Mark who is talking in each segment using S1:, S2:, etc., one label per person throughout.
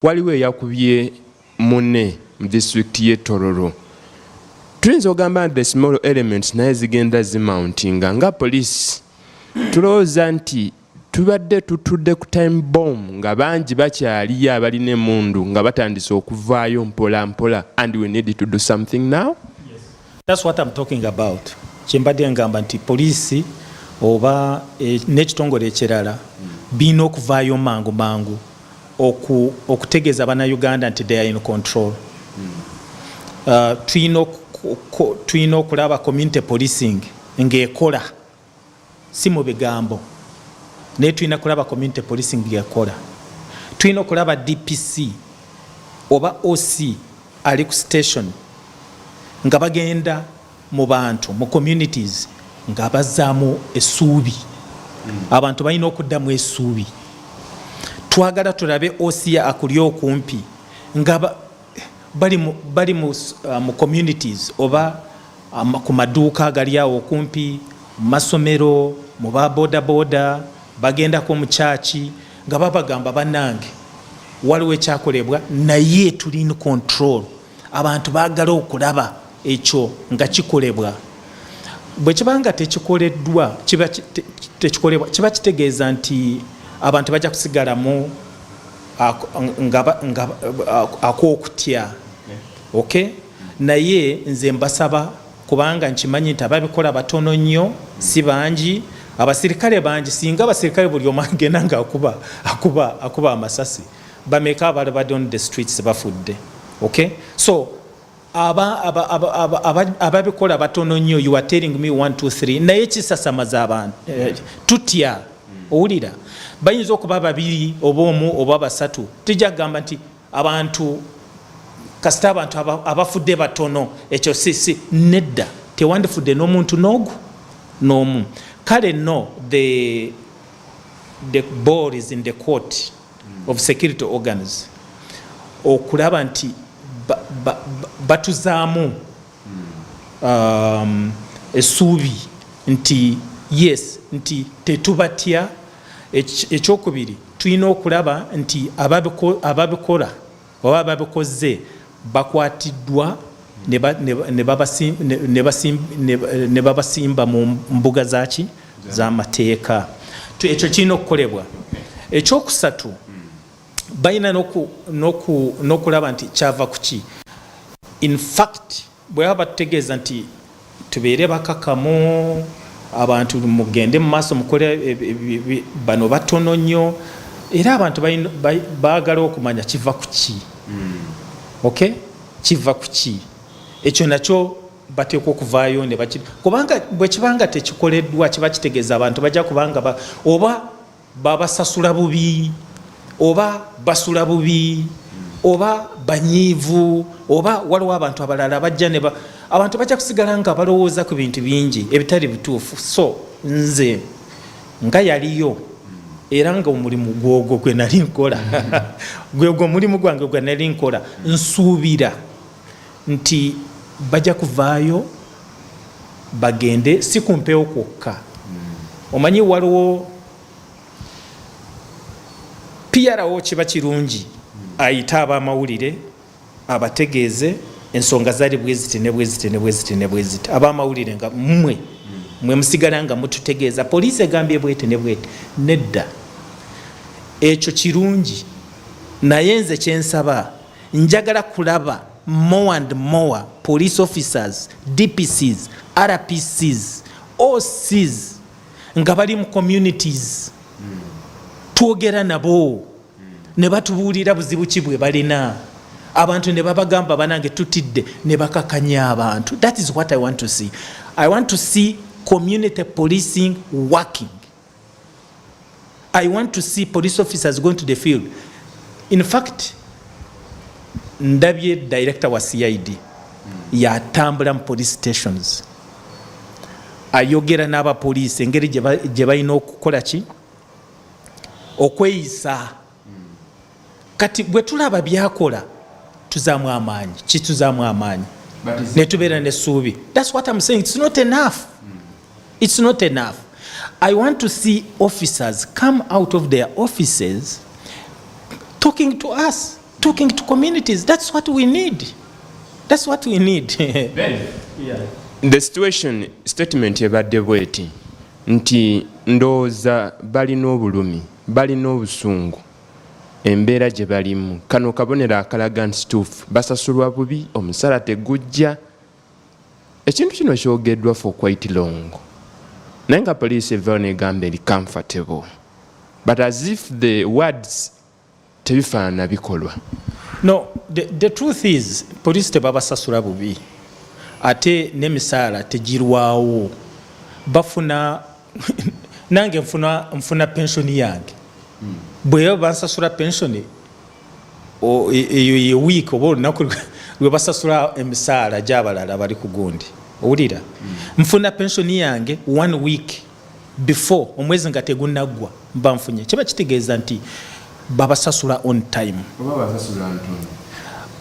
S1: waliwo eyakubye munne mu district y'e Tororo. Tuyinza ogamba nti the small elements naye zigenda zimountinga nga police. Tulowooza nti tubadde tutudde ku time bomb nga bangi bakyaliyo abalina emmundu nga batandise okuvaayo mpola mpola, and we need to do something now.
S2: Yes. That's what I'm talking about. Kyembadde ngamba nti poliisi oba n'ekitongole ekirala birina okuvaayo mangu mangu okutegeeza bannayuganda nti they are in control. Tulina okulaba community policing ng'ekola si mu bigambo, naye tulina kulaba community policing ng'ekola. Tulina okulaba DPC oba OC ali ku station nga bagenda mu bantu mu communities nga bazzaamu essuubi. Abantu balina okuddamu essuubi. Twagala tulabe OC akuli okumpi nga bali mu communities oba ku maduuka agali awo okumpi, mu masomero, mu ba boda boda, bagendako mu kyaki nga babagamba bannange waliwo ekyakolebwa naye tuli in control. Abantu baagala okulaba ekyo nga kikolebwa. Bwe kibanga tekikoleddwa kiba kitegeeza nti abantu bajja kusigalamu ak'okutya. Okay? Naye nze mbasaba kubanga nkimanyi nti ababikola batono nnyo, si bangi. Abasirikale bangi, singa abasirikale buli omu agenda nga akuba amasasi, bameka abali badde on the streets bafudde. Okay? So ababikola batono nnyo, you are telling me 1 2 3, naye kisasamaza abantu. Tutya owulira bayinza okuba babiri oba omu oba basatu, tujja kugamba nti abantu kasita abantu abafudde batono, ekyo si nedda, tewandifudde n'omuntu n'omu. Kale no, the ball is in the court of security organs okulaba nti batuzaamu essuubi nti yes, nti tetubatya. Ekyokubiri tulina okulaba nti ababikola oba ababikoze bakwatiddwa ne babasimba mu mbuga zaki z'amateeka. Ekyo kirina okukolebwa. Ekyokusatu balina n'okulaba nti kyava ku ki. In fact bwe baba batutegeeza nti tubeere bakakamu, abantu mugende mu maaso mukole bano batono nnyo, era abantu baagala okumanya kiva ku ki. Okay? Kiva ku ki. Ekyo nakyo bateekwa okuvaayo ne kubanga bwe kibanga tekikoleddwa kiba kitegeeza abantu bajja kubanga oba babasasula bubi, oba basula bubi, oba banyiivu, oba waliwo abantu abalala bajja abantu bajja kusigala nga balowooza ku bintu bingi ebitali bituufu. So nze nga yaliyo era nga omulimu gwogwo gwe nali nkola gwegwo omulimu gwange gwe nali nkola, nsuubira nti bajja kuvaayo bagende si kumpewo kwokka. Omanyi waliwo PRO kiba kirungi ayita ab'amawulire abategeeze ensonga zali bweziti ne bweziti ne bweziti ne bweziti. Ab'amawulire nga mwe musigala nga mututegeeza poliisi egambye bwete ne bwete. Nedda, ekyo kirungi, naye nze kyensaba njagala kulaba more and more police officers, DPCs, RPCs, OCs nga bali mu communities. Twogera nabo ne batubuulira buzibu ki bwe balina, abantu ne babagamba banange tutidde ne bakakanya abantu. That is what I want to see. I want to see community policing working. I want to see police officers going to the field. In fact, ndabye director wa CID yatambula mu police stations ayogera n'aba police engeri gye balina okukola ki okweyisa. Kati bwe tulaba byakola tuzaamu amaanyi, kituzaamu amaanyi ne tubeera n'essuubi. That's what I'm saying. It's not enough. It's not enough. I want to see officers come out of their offices talking to us. talking to communities. That's what we need. That's what we need.
S1: Yeah. The situation statement ebadde bweti nti ndowooza balina obulumi, balina obusungu, embeera gye balimu, kano kabonero akalaga nti kituufu basasulwa bubi, omusala tegujja. Ekintu kino kyogeddwa for quite long. Naye nga poliisi evaawo negamba eri comfortable, but as if the words tebifaanana bikolwa.
S2: No, the truth is police tebabasasula bubi ate n'emisaala tegirwawo bafuna nange nfuna pensioni yange bwe bansasula pensioni eyo ye week oba olunaku lwe basasula emisaala gy'abalala bali ku gundi owulira nfuna pensioni yange 1 week before omwezi nga tegunaggwa mba nfunye kiba kitegeeza nti babasasula on time.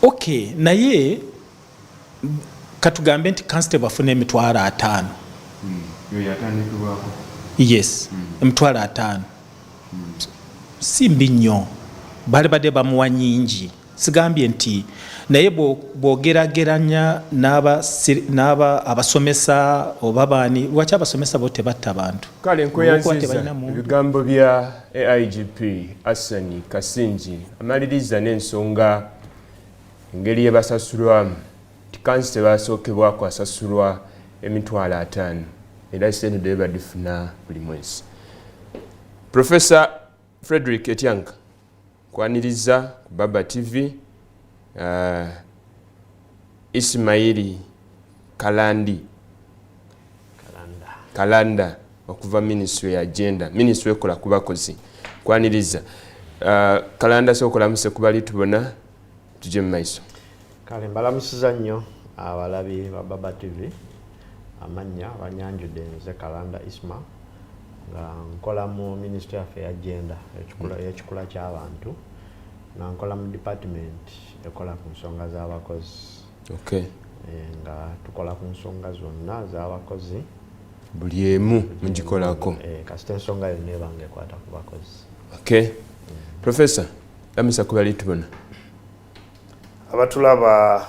S2: Okay, naye katugambe nti constable afuna emitwalo 5. Yes, emitwalo 5. Si mbi nnyo, bali badde bamuwa nyingi. Sigambye nti naye bwogerageranya n'aba abasomesa oba baani lwaki abasomesa bo tebatta bantu.
S1: Kale nkweyanziza ebigambo bya AIGP Asani Kasinji amaliriza n'ensonga engeri yebasasulwamu ti kansi basookebwako asasulwa emitwalo 5 era sente de badifuna buli mwezi. Professor Frederick Etianga kwaniriza ku Baba TV, Ismaili Kalanda okuva Ministry ya Agenda, Ministry ekola ku bakozi kwaniriza. Kalanda sokola muse kubali tubona tuje mu maiso.
S3: Kale mbalamusiza nnyo abalabi ba Baba TV, amanya banyanjude nze Kalanda Isma nga nkola mu Ministry ya Agenda ekikula ky'abantu na nkola mu department ekola ku nsonga z'abakozi.
S1: Okay.
S3: Nga tukola ku nsonga zonna z'abakozi
S1: buli emu mugikolako.
S3: Kasita ensonga yonna ebanga ekwata ku bakozi.
S1: Okay. Professor, lamisa kubali tubona.
S4: Abatulaba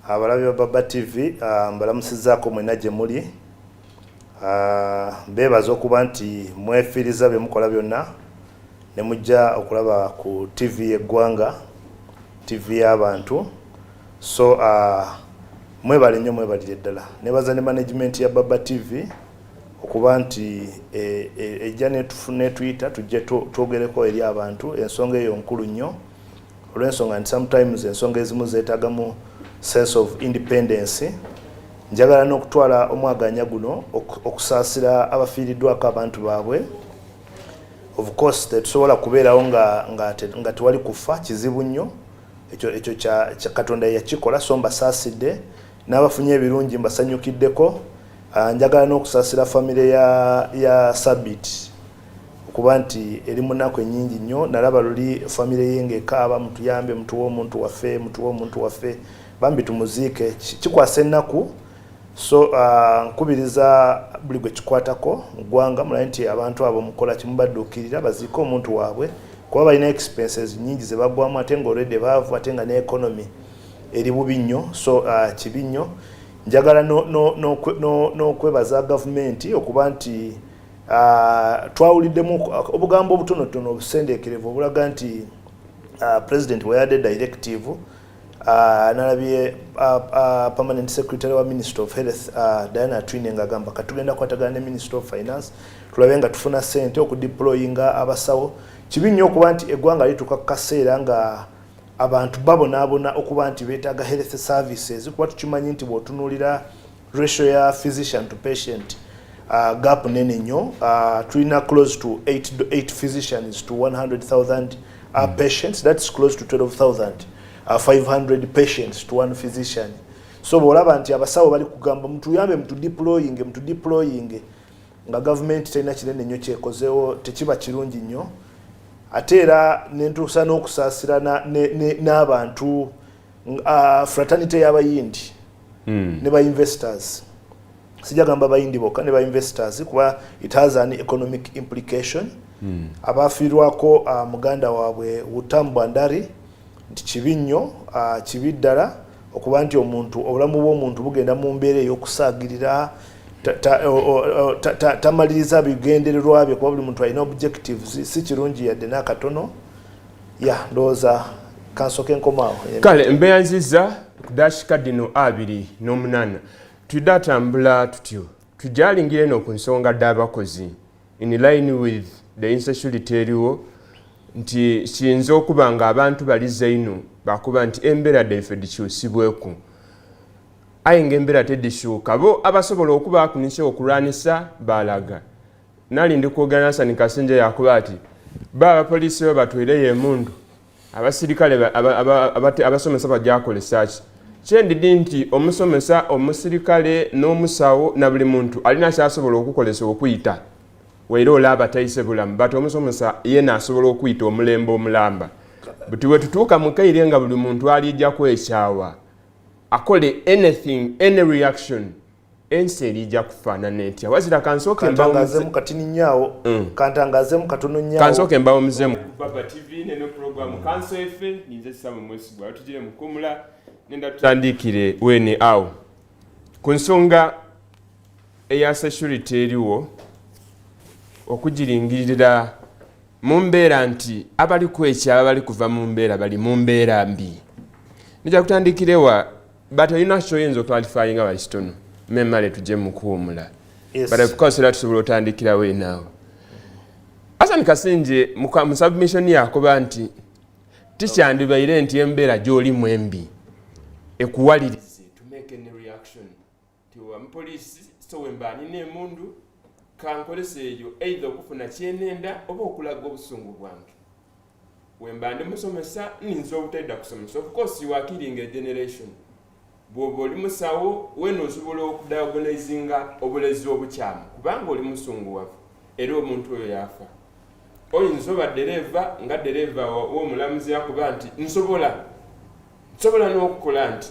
S4: abalabi ba Baba TV mbalamusizaako mwena gye muli. Beebaza okuba nti mwefiriza bye mukola byonna ne mujja okulaba ku TV y'eggwanga, TV y'abantu. So mwebale nnyo mwebalire ddala. Nebaza ne management ya Baba TV okuba nti ejja netuyita tujje twogereko eri abantu ensonga eyo nkulu nnyo. Olw'ensonga nti sometimes ensonga ezimu zeetaagamu sense of independence. Njagala n'okutwala omwaganya guno okusaasira abafiiriddwako abantu baabwe. Of course tetusobola kubeerawo nga tewali kufa, kizibu nnyo ekyo kya Katonda yakikola, so mbasaasidde n'abafunye ebirungi mbasanyukiddeko. Njagala n'okusaasira famire ya Sabit okuba nti eri mu nnaku ennyingi nnyo. Nalaba luli famire ye ng'ekaaba mutuyambe, mutuwe omuntu waffe bambi tumuziike, kikwasa ennaku. So nkubiriza buli gwe kikwatako mu ggwanga mulabe nti abantu abo mukola kimubadduukirira baziike omuntu waabwe kuba balina expenses nyingi ze bagwamu ate nga already baavu ate nga ne economy eri bubi nnyo. So kibi nnyo. Njagala n'okwebaza gavumenti okuba nti twawuliddemu obugambo obutonotono obusendeekerevu obulaga nti president bwe yadde directive nalabye permanent secretary wa Minister of Health Diana Twine ngagamba katugenda kwatagana ne Minister of Finance tulabe nga tufuna sente okudeployinga abasawo. Kibi nnyo okuba nti eggwanga lituuka ku kaseera nga abantu babonaabona okuba nti beetaaga health services kuba tukimanyi nti bw'otunuulira ratio ya physician to patient gap nene nnyo. Tulina close to 8 physicians to 100,000 patients. That's close to 12,500 patients to one physician. So bw'olaba nti abasawo bali kugamba mutuyambe mutudeployinge nga gavumenti terina kinene nnyo kyekozeewo, tekiba kirungi nnyo. Ate era nentuusa n'okusaasira n'abantu fraternity y'abayindi ne ba investors. Sijagamba bayindi bokka ne ba investors kuba it has an economic implication. Abafiirwako muganda waabwe Utamu Bwandari nti kibi nnyo kibi ddala okuba nti omuntu obulamu bw'omuntu bugenda mu mbeera ey'okusaagirira tamaliriza bigendererwa bye kuba buli muntu alina objectives si kirungi yadde n'akatono ndowooza kansoke nkomaawo
S1: kale mbeyanziza ku dashikadi no 28 tudatambula tutyo tujalingire no ku nsonga d'abakozi in line with the insecurity eriwo nti kiyinza okuba nga abantu balize ino bakuba nti embeera ddaife dikyusibweku aye ng'embeera tedishuuka bo abasobola okuba akunise okulwanisa balaga nali ndi kwogera Nasani Kasenje yakuba ati abapoliisi bo batwereyo emundu abasirikale abasomesa bajakolesa ki kyendidi nti omusomesa omusirikale n'omusawo na buli muntu alina kyasobola okukolesa okuyita waira olaba tayise bulamu but omusomesa ye nasobola okuyita omulembe omulamba buti we tutuuka mu kaire nga buli muntu alijja kwekyawa akole anything any reaction ensi erijja kufaanana etya wazira
S4: kantangazemu katini nyaawo kantangazemu katono nyaawo
S1: kansoke mbawo muzemu Baba TV neno program kanso efe ninze Samu Mwesigwa tujire mukumula nenda tutandikire wene awo ku nsonga eya security eriwo okujiringirira mu mbeera nti abali kwekya abali kuva mu mbeera bali mu mbeera mbi nija kutandikirewa but olina kyoyinza okutwalifayinga bakitono memale tujje mukuwumula but of course era tusobola otandikira naawe Nasani Kasenje mu submission yakoba nti tikyandibaire nti embeera gy'olimu embi ekuwalirize to make any reaction tiwa mupoliisi so wembani n'emundu kankolese eyo either okufuna kyenenda oba okulaga obusungu bwange wembandi musomesa ninza obutedda kusomesa of course you are killing a generation bw'oba oli musawo wena osobola okudiagonizinga obulezi obukyamu kubanga oli musunguwavu era omuntu oyo yafa oyinza oba dereva nga dereva w'omulamuzi yakuba nti nsobola n'okukola nti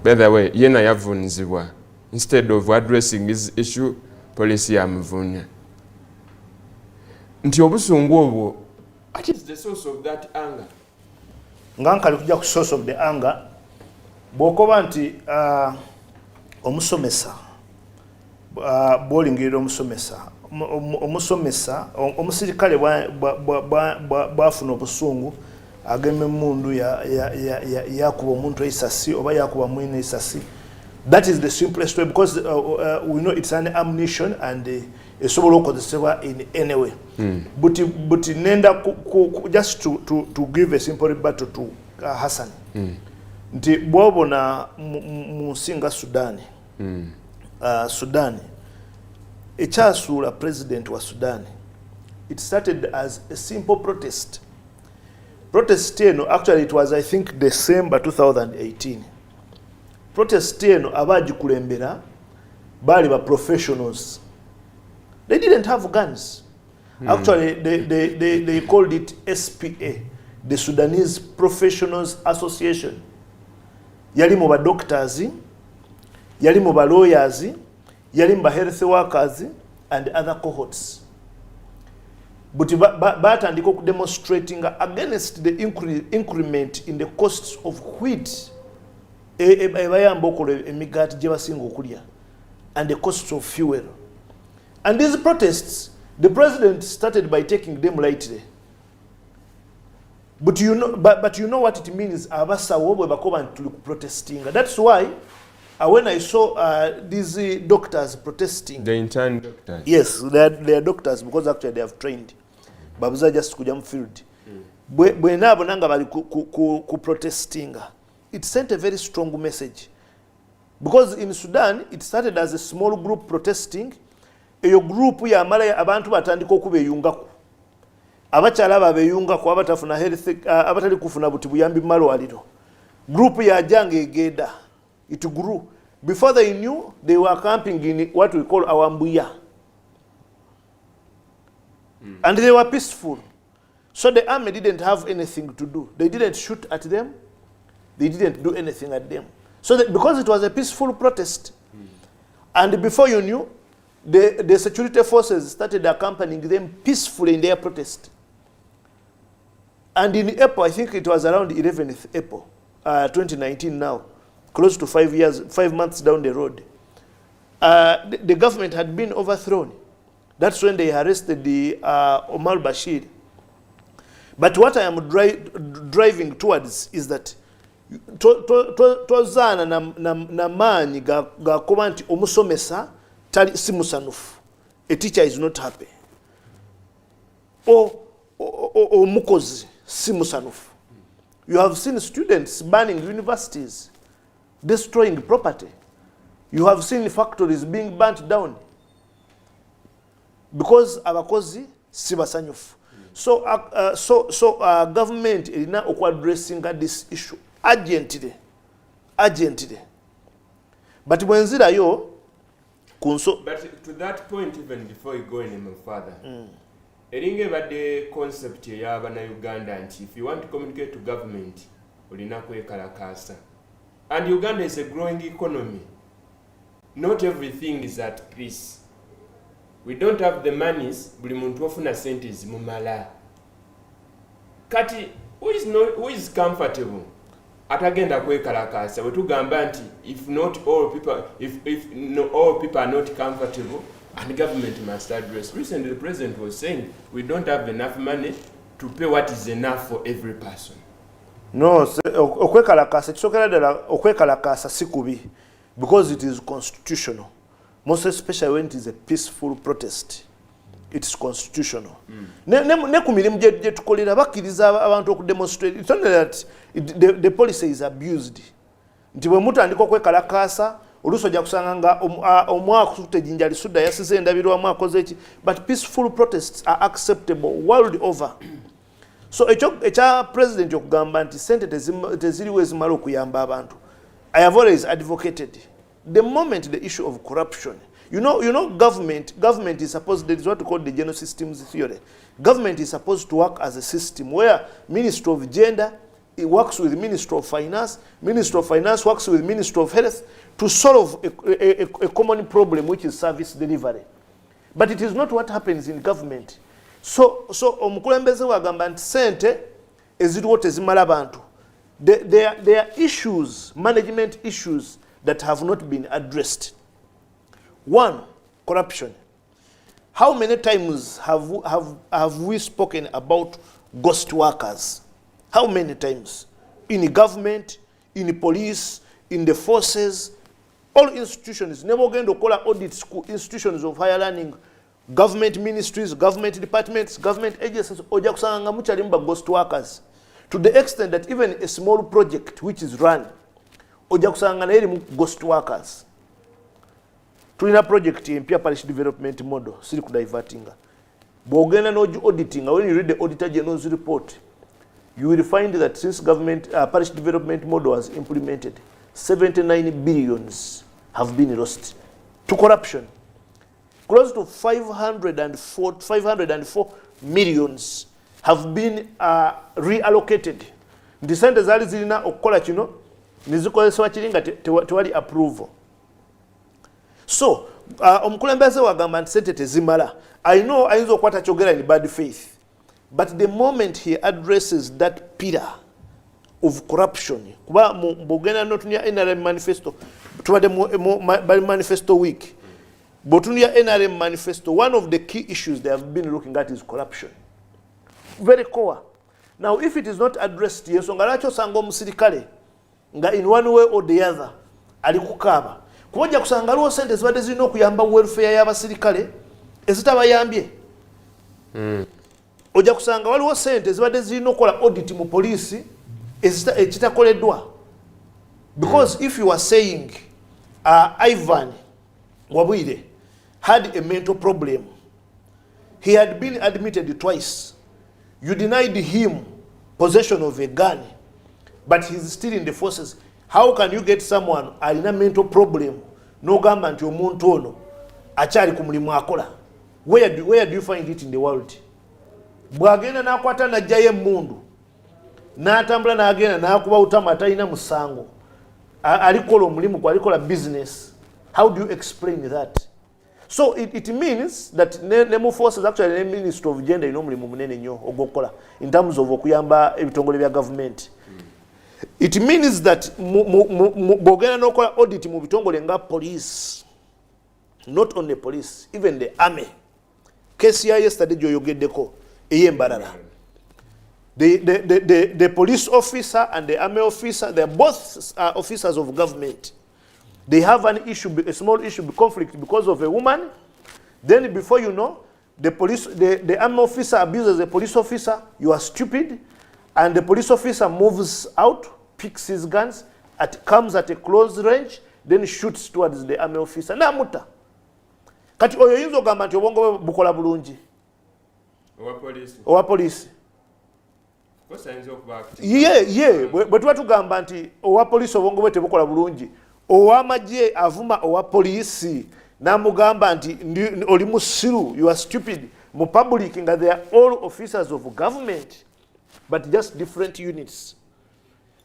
S1: by the way yena yavunizibwa instead of addressing his issue police yamuvunya nti obusungu obwo what is the source of that anger
S4: ngankali kujja ku source of the anger bwokoba nti omusomesa bwolingirira omusomesa omusirikale bwafuna obusungu ageme mundu yakuba omuntu esasi oba yakuba mwine esasi. That is the simplest way because we know it's an ammunition and esobola okukozesebwa in any way. But nenda just to give a simple rebuttal to Hassan. Nti bwobona mu singa Sudani. Sudani ekyasuula president wa Sudani, it started as a simple protest. Protest actually it was I think December 2018. Protest abagikulembera bali ba professionals. They didn't have guns. Actually they called it SPA, the Sudanese Professionals Association. Yali mu ba doctors, yali mu ba lawyers, yali mu ba health workers and other cohorts. But batandika ku demonstrating against the increment in the costs of wheat ebayamba okola emigati gye basinga okulya and the costs of fuel. And these protests, the president started by taking them lightly. But you know what it means. Abasawo bwe bakoba nti protesting. That's why when I saw these doctors protesting,
S1: the intern doctors.
S4: Yes, they are doctors because actually they have trained. Babuza just kujja mu field. Bwe nabo nanga bali ku protesting. It sent a very strong message. Because in Sudan, it started as a small group protesting. Eyo group ya mala abantu batandika okubeyungako. Abakyala babeyungako abatafuna health abatali kufuna buti buyambi malwaliro. Group ya jange egeda. It grew. Before they knew, they were camping in what we call Awambuya. And they were peaceful. So the army didn't have anything to do. They didn't shoot at them. They didn't do anything at them. So because it was a peaceful protest, and before you knew, the security forces started accompanying them peacefully in their protest. And in April, I think it was around 11th April, 2019 now, close to 5 months down the road, the government had been overthrown. That's when they arrested the Omar Bashir. But what I am driving towards is that tozana na manyi ga komanti omusomesa tali simusanufu. A teacher is not happy. O mukozi simusanufu. You have seen students burning universities, destroying property. You have seen factories being burnt down because abakozi sibasanyufu. So government is now addressing this issue urgently. But when zirayo kunso.
S1: But to that point, even before you go any further, eringe bade concept ya bana Uganda nti if you want to communicate to government, olina kwekalakasa. And Uganda is a growing economy. Not everything is at peace. We don't have the monies, buli muntu ofuna sentes mumala. Kati, who is comfortable? Atagenda kwekalakasa. Wetugamba nti if all people are not comfortable, and the government must address. Recently, the president was saying we don't have enough money to pay what is enough for every person.
S4: No, okwekalakasa kisokera dala okwekalakasa sikubi because it is constitutional. Most especially when it is a peaceful protest. It is constitutional. Ne kumirimu je tukolera bakiriza abantu okudemonstrate. It's only that the policy is abused. Nti bwe mutu andiko kwekalakasa oluso ja kusanga nga omwaka tutejinja lisuda yasize endabirwa mwakoze eki, but peaceful protests are acceptable world over. So echa president yokugamba nti sente teziriwe zimala okuyamba abantu. I have always advocated the moment the issue of corruption, you know government is supposed, there is what we call the general systems theory. Government is supposed to work as a system where Ministry of Gender, it works with Ministry of Finance works with Ministry of Health to solve a common problem, which is service delivery. But it is not what happens in government. So omukulembeze wagamba nti sente eziriwo tezimala abantu. There are issues, management issues that have not been addressed. One, corruption. How many times have we spoken about ghost workers? How many times? In the government, in the police, in the forces, all institutions. Never going to call audit school, institutions of higher learning, government ministries, government departments, government agencies, oja kusanga muchalimba ghost workers. To the extent that even a small project which is run, oja kusanga na eri ghost workers. Tulina project empia parish development model, siri kudivertinga. Bogena no auditing, when you read the Auditor General's report, you will find that since government parish development model was implemented, 79 billions have been lost to corruption. Close to 504 millions have been reallocated. The centers zali zilina okukola kino nizikozesebwa kiringa tewali approval. So omukulembeze wagamba nti sente tezimala. I know ayinza okukwata kyogera in bad faith, but the moment he addresses that pillar of corruption, kuba mbogena notunya NRM manifesto, tuwade bali manifesto week, botunya NRM manifesto, one of the key issues they have been looking at is corruption. Very core. Now if it is not addressed, yensonga lwaki sanga omusirikale nga in one way or the other ali kukaba kuja kusanga lwo sente zibadde zirina okuyamba welfare y'abasirikale ezitabayambye. Oja kusanga waliwo sente zibadde zirina okukola audit mu police ekitakoleddwa. Because if you are saying Ivan Wabwire had a mental problem, he had been admitted twice, you denied him possession of a gun, but he's still in the forces. How can you get someone in a mental problem, no government, your montono, achari kumulimu akola? Where do you find it in the world? Bwagenda nakwata na jaye mundu, natambula na agenda nakuba utamata ina musango, alikola omulimu kwa alikola business. How do you explain that? So it means that nemu forces actually the Ministry of Gender ino mulimu munene nnyo ogw'okukola in terms of okuyamba ebitongole bya government. It means that bw'ogenda n'okola audit mu bitongole nga police, not only police, even the army. Case ya yesterday gyoyogeddeko ey'embalala. The police officer and the army officer, they're both officers of government. They have an issue, a small issue, conflict because of a woman. Then before you know, the army officer abuses the police officer. You are stupid. And the police officer moves out, picks his guns, comes at a close range, then shoots towards the army officer. Namuta. Kati oyo yinza ogamba nti obwongo bwe bukola bulungi. Owa police. Bwe tuba tugamba nti owa police obwongo bwe tebukola bulungi, ow'amagye avuma owa police n'amugamba nti oli musiru, you are stupid, mu public nga they are all officers of government but just different units.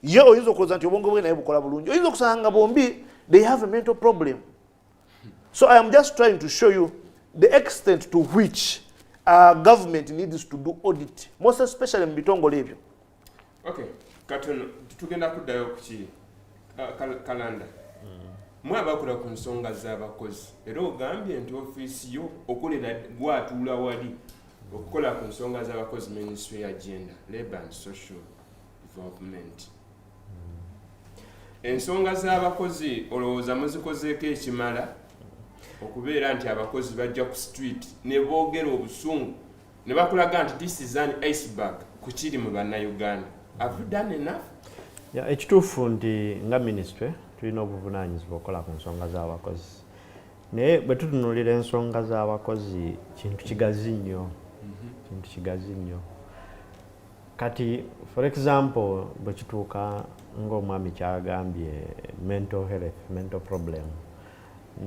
S4: Ye oyinza okuloza nti obwongo bwe naye bukola bulungi, oyinza okusanga bombi they have a mental problem. So I am just trying to show you the extent to which government needs to do audit, most especially mu bitongole ebyo.
S1: Okay, katono tugenda kuddayo ku ki kalanda. Mwe abakola ku nsonga z'abakozi era ogambye nti ofiisi yo okolera gwatuula wali okukola ku nsonga z'abakozi Ministry ya Gender, Labour and Social Development. Ensonga z'abakozi olowooza muzikozeeko ekimala okubeera nti abakozi bajja ku street ne boogera obusungu ne bakulaga nti this is an iceberg ku kiri mu bannayuganda. Have you done enough?
S3: Ekituufu nti nga ministry tulina obuvunaanyizibwa okukola ku nsonga z'abakozi. Naye bwe tutunuulira ensonga z'abakozi kintu kigazi nnyo. Kintu kigazi nnyo. Kati for example bwe kituuka ng'omwami kyagambye mental health, mental problem.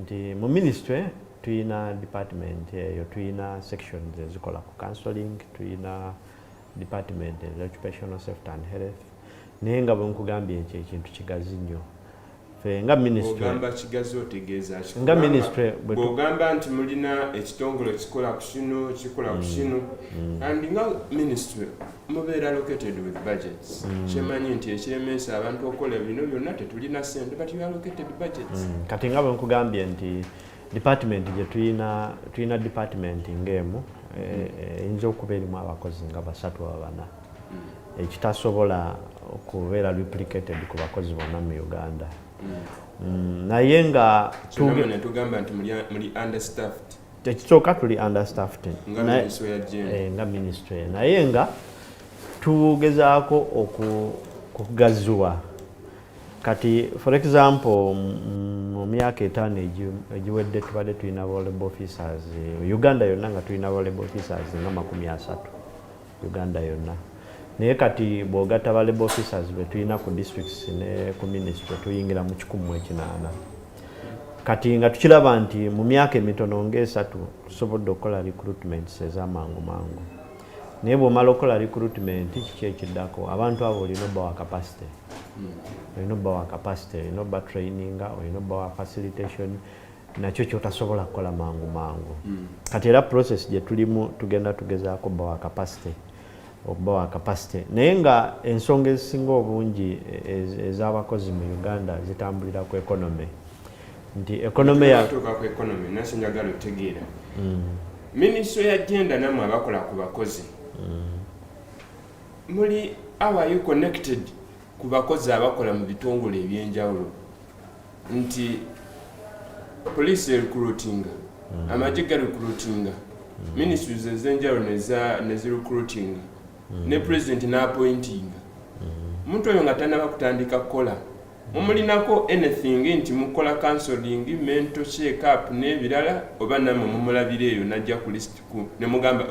S3: Nti mu ministry tuyina department eyo, tuyina sections ezikola ku counseling, tuyina department occupational safety and health. Naye nga bwe nkugambye ekyo ekintu kigazi nnyo. Fe nga ministry
S1: ogamba kigazi otegeeza ki?
S3: Nga ministry
S1: bw'ogamba nti mulina ekitongole kikola ku kino kikola ku kino and nga ministry mubeera allocated with budgets. Kyemanyi nti ekiremesa abantu okukola bino byonna tetulina ssente but you allocated budgets.
S3: Kati nga bwe nkugambye nti department gye tuyina department ng'emu eyinza okuba erimu abakozi nga 3 oba 4 ekitasobola okubeera replicated ku bakozi bonna mu Uganda. Naye nga
S1: tugamba nti muli understaffed.
S3: Tekisooka tuli understaffed nga ministry. Naye nga tugezaako okugaziwa. Kati for example mu myaka 5 egiwedde tubadde tulina volleyball officers Uganda yonna nga tulina volleyball officers nga 30 Uganda yonna. Naye kati bw'ogatta volleyball officers be tulina ku districts ne ku ministry tuyingira mu 180. Kati nga tukiraba nti mu myaka emitono ng'esatu tusobodde okukola recruitments ez'amangu mangu. Naye bw'omala okukola recruitment kiki ekiddako? Abantu abo olina obbawa capacity. Olina obbawa capacity, olina obba training, olina obbawa facilitation, nakyo kyotasobola kukola mangu mangu. Kati era process gye tulimu tugenda tugezaako obbawa capacity. Obbawa capacity. Naye nga ensonga ezisinga obungi ez'abakozi mu Uganda zitambulira ku economy. Nti economy ya
S1: tuka ku economy nasinjagala otegeera. Ministry ya Gender namwe abakola ku bakozi. Muli how are you connected ku bakozi abakola mu bitongole ebyenjawulo? Nti police recruiting, amagye recruiting, ministries ez'enjawulo nezi recruiting, ne president na appointing. Muntu oyo nga tannaba kutandika kukola. Mumulinako anything nti mukola counseling, mental check up n'ebirala oba namwe mumulabira eyo najja ku list ku ne mugamba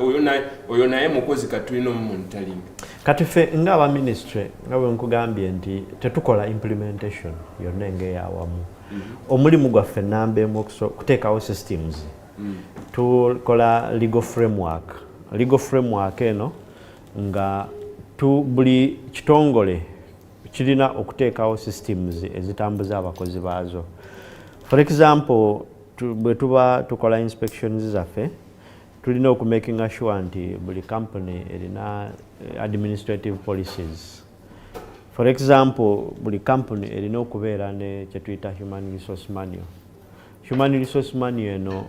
S1: oyo naye mukozi katulina monitoring.
S3: Kati ffe nga aba ministry nga bwe nkugambye nti tetukola implementation yonna ng'eyawamu. Omulimu gwaffe nnamba emu kuteekawo systems. Tukola legal framework. Legal framework eno nga buli kitongole kirina okuteekawo systems ezitambuza abakozi baazo. For example, bwe tuba tukola inspections zaffe tulina okumakinga sure nti buli company erina administrative policies. For example, buli company erina okubeera ne kyetuyita human resource manual. Human resource manual eno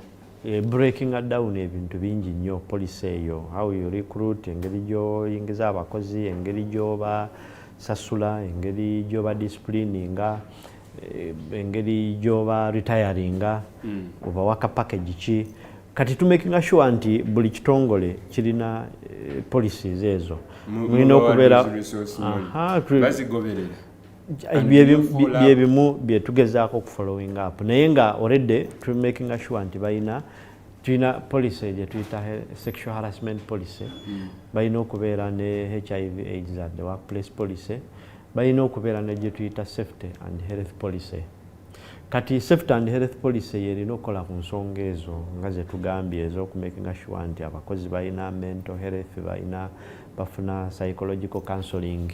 S3: breaking down ebintu bingi nnyo policy eyo, how you recruit, engeri gy'oyingiza abakozi, engeri gy'oba sasula, engeri gy'oba disciplininga, engeri gy'oba retiringa, oba waka package ki. Kati tumakinga sure nti buli kitongole kirina policies ezo. Mulina okubeera byebimu byetugezaako okufollowing up naye nga already tumakinga sure nti tulina policy gye tuyita sexual harassment policy, balina okubeera ne HIV AIDS at the workplace policy, balina okubeera ne gye tuyita safety and health policy. Kati safety and health policy yerina okukola ku nsonga ezo nga ze tugambye ez'okumakinga sure nti abakozi balina mental health, balina bafuna psychological counseling.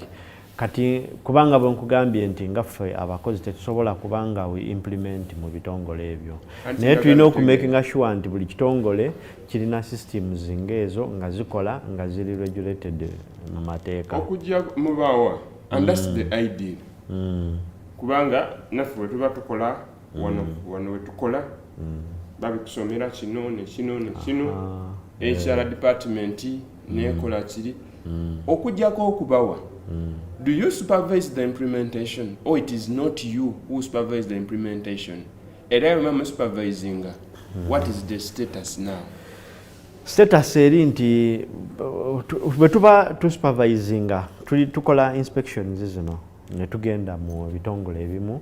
S3: Kati kubanga bwe nkugambye nti ngaffe abakozi tetusobola kubanga we implement mu bitongole ebyo, naye tulina okumakinga sure nti buli kitongole kirina systems ng'ezo nga zikola nga ziri regulated mu mateeka
S1: okujja mubaawa and that's the ideal. Kubanga naffe bwe tuba tukola wano we tukola babikusomera kino ne kino ne kino HR department nekola kiri okujjako okubawa. Do you supervise the implementation or it is not you who supervise the implementation? And I remember supervising. What is the status now?
S3: Status eri nti bwe tuba tusupervisinga tukola inspections zino ne tugenda mu bitongole ebimu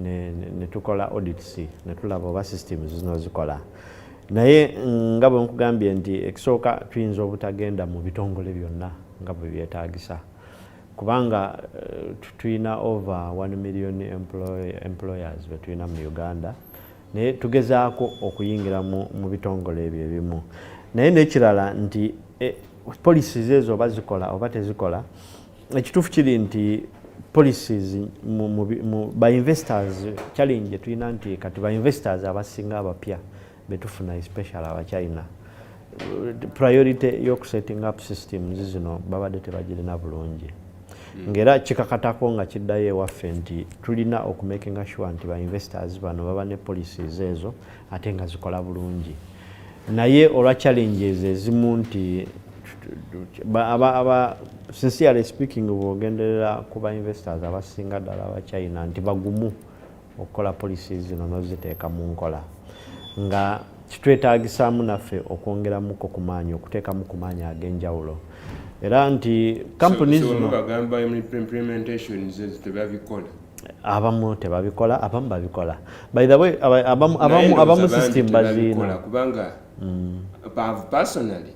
S3: ne tukola audits ne tulaba oba systems zino zikola. Naye nga bwe nkugambye nti ekisooka tuyinza obutagenda mu bitongole byonna nga bwe byetaagisa kubanga tulina over 1 million employers be tulina mu Uganda naye tugezaako okuyingira mu bitongole ebyo ebimu. Naye n'ekirala nti policies ezo oba zikola oba tezikola, ekituufu kiri nti policies ba investors challenge tulina nti kati ba investors abasinga abapya betufuna especially aba China priority y'okusetting up systems zino babadde tebagirina bulungi. Ngera kikakatako nga kiddayo ewaffe nti tulina okumakinga sure nti ba investors bano baba ne policies ezo ate nga zikola bulungi. Naye olwa challenges ezimu nti sincerely speaking bwogenderera kuba investors abasinga ddala aba China nti bagumu okukola policies zino n'oziteeka mu nkola nga kitwetaagisaamu naffe okwongeramuko ku maanyi okuteekamu ku maanyi ag'enjawulo era nti companies zino
S1: bagamba implementations tebabikola,
S3: abamu tebabikola, abamu babikola. By the way abamu system bazina
S1: kubanga personally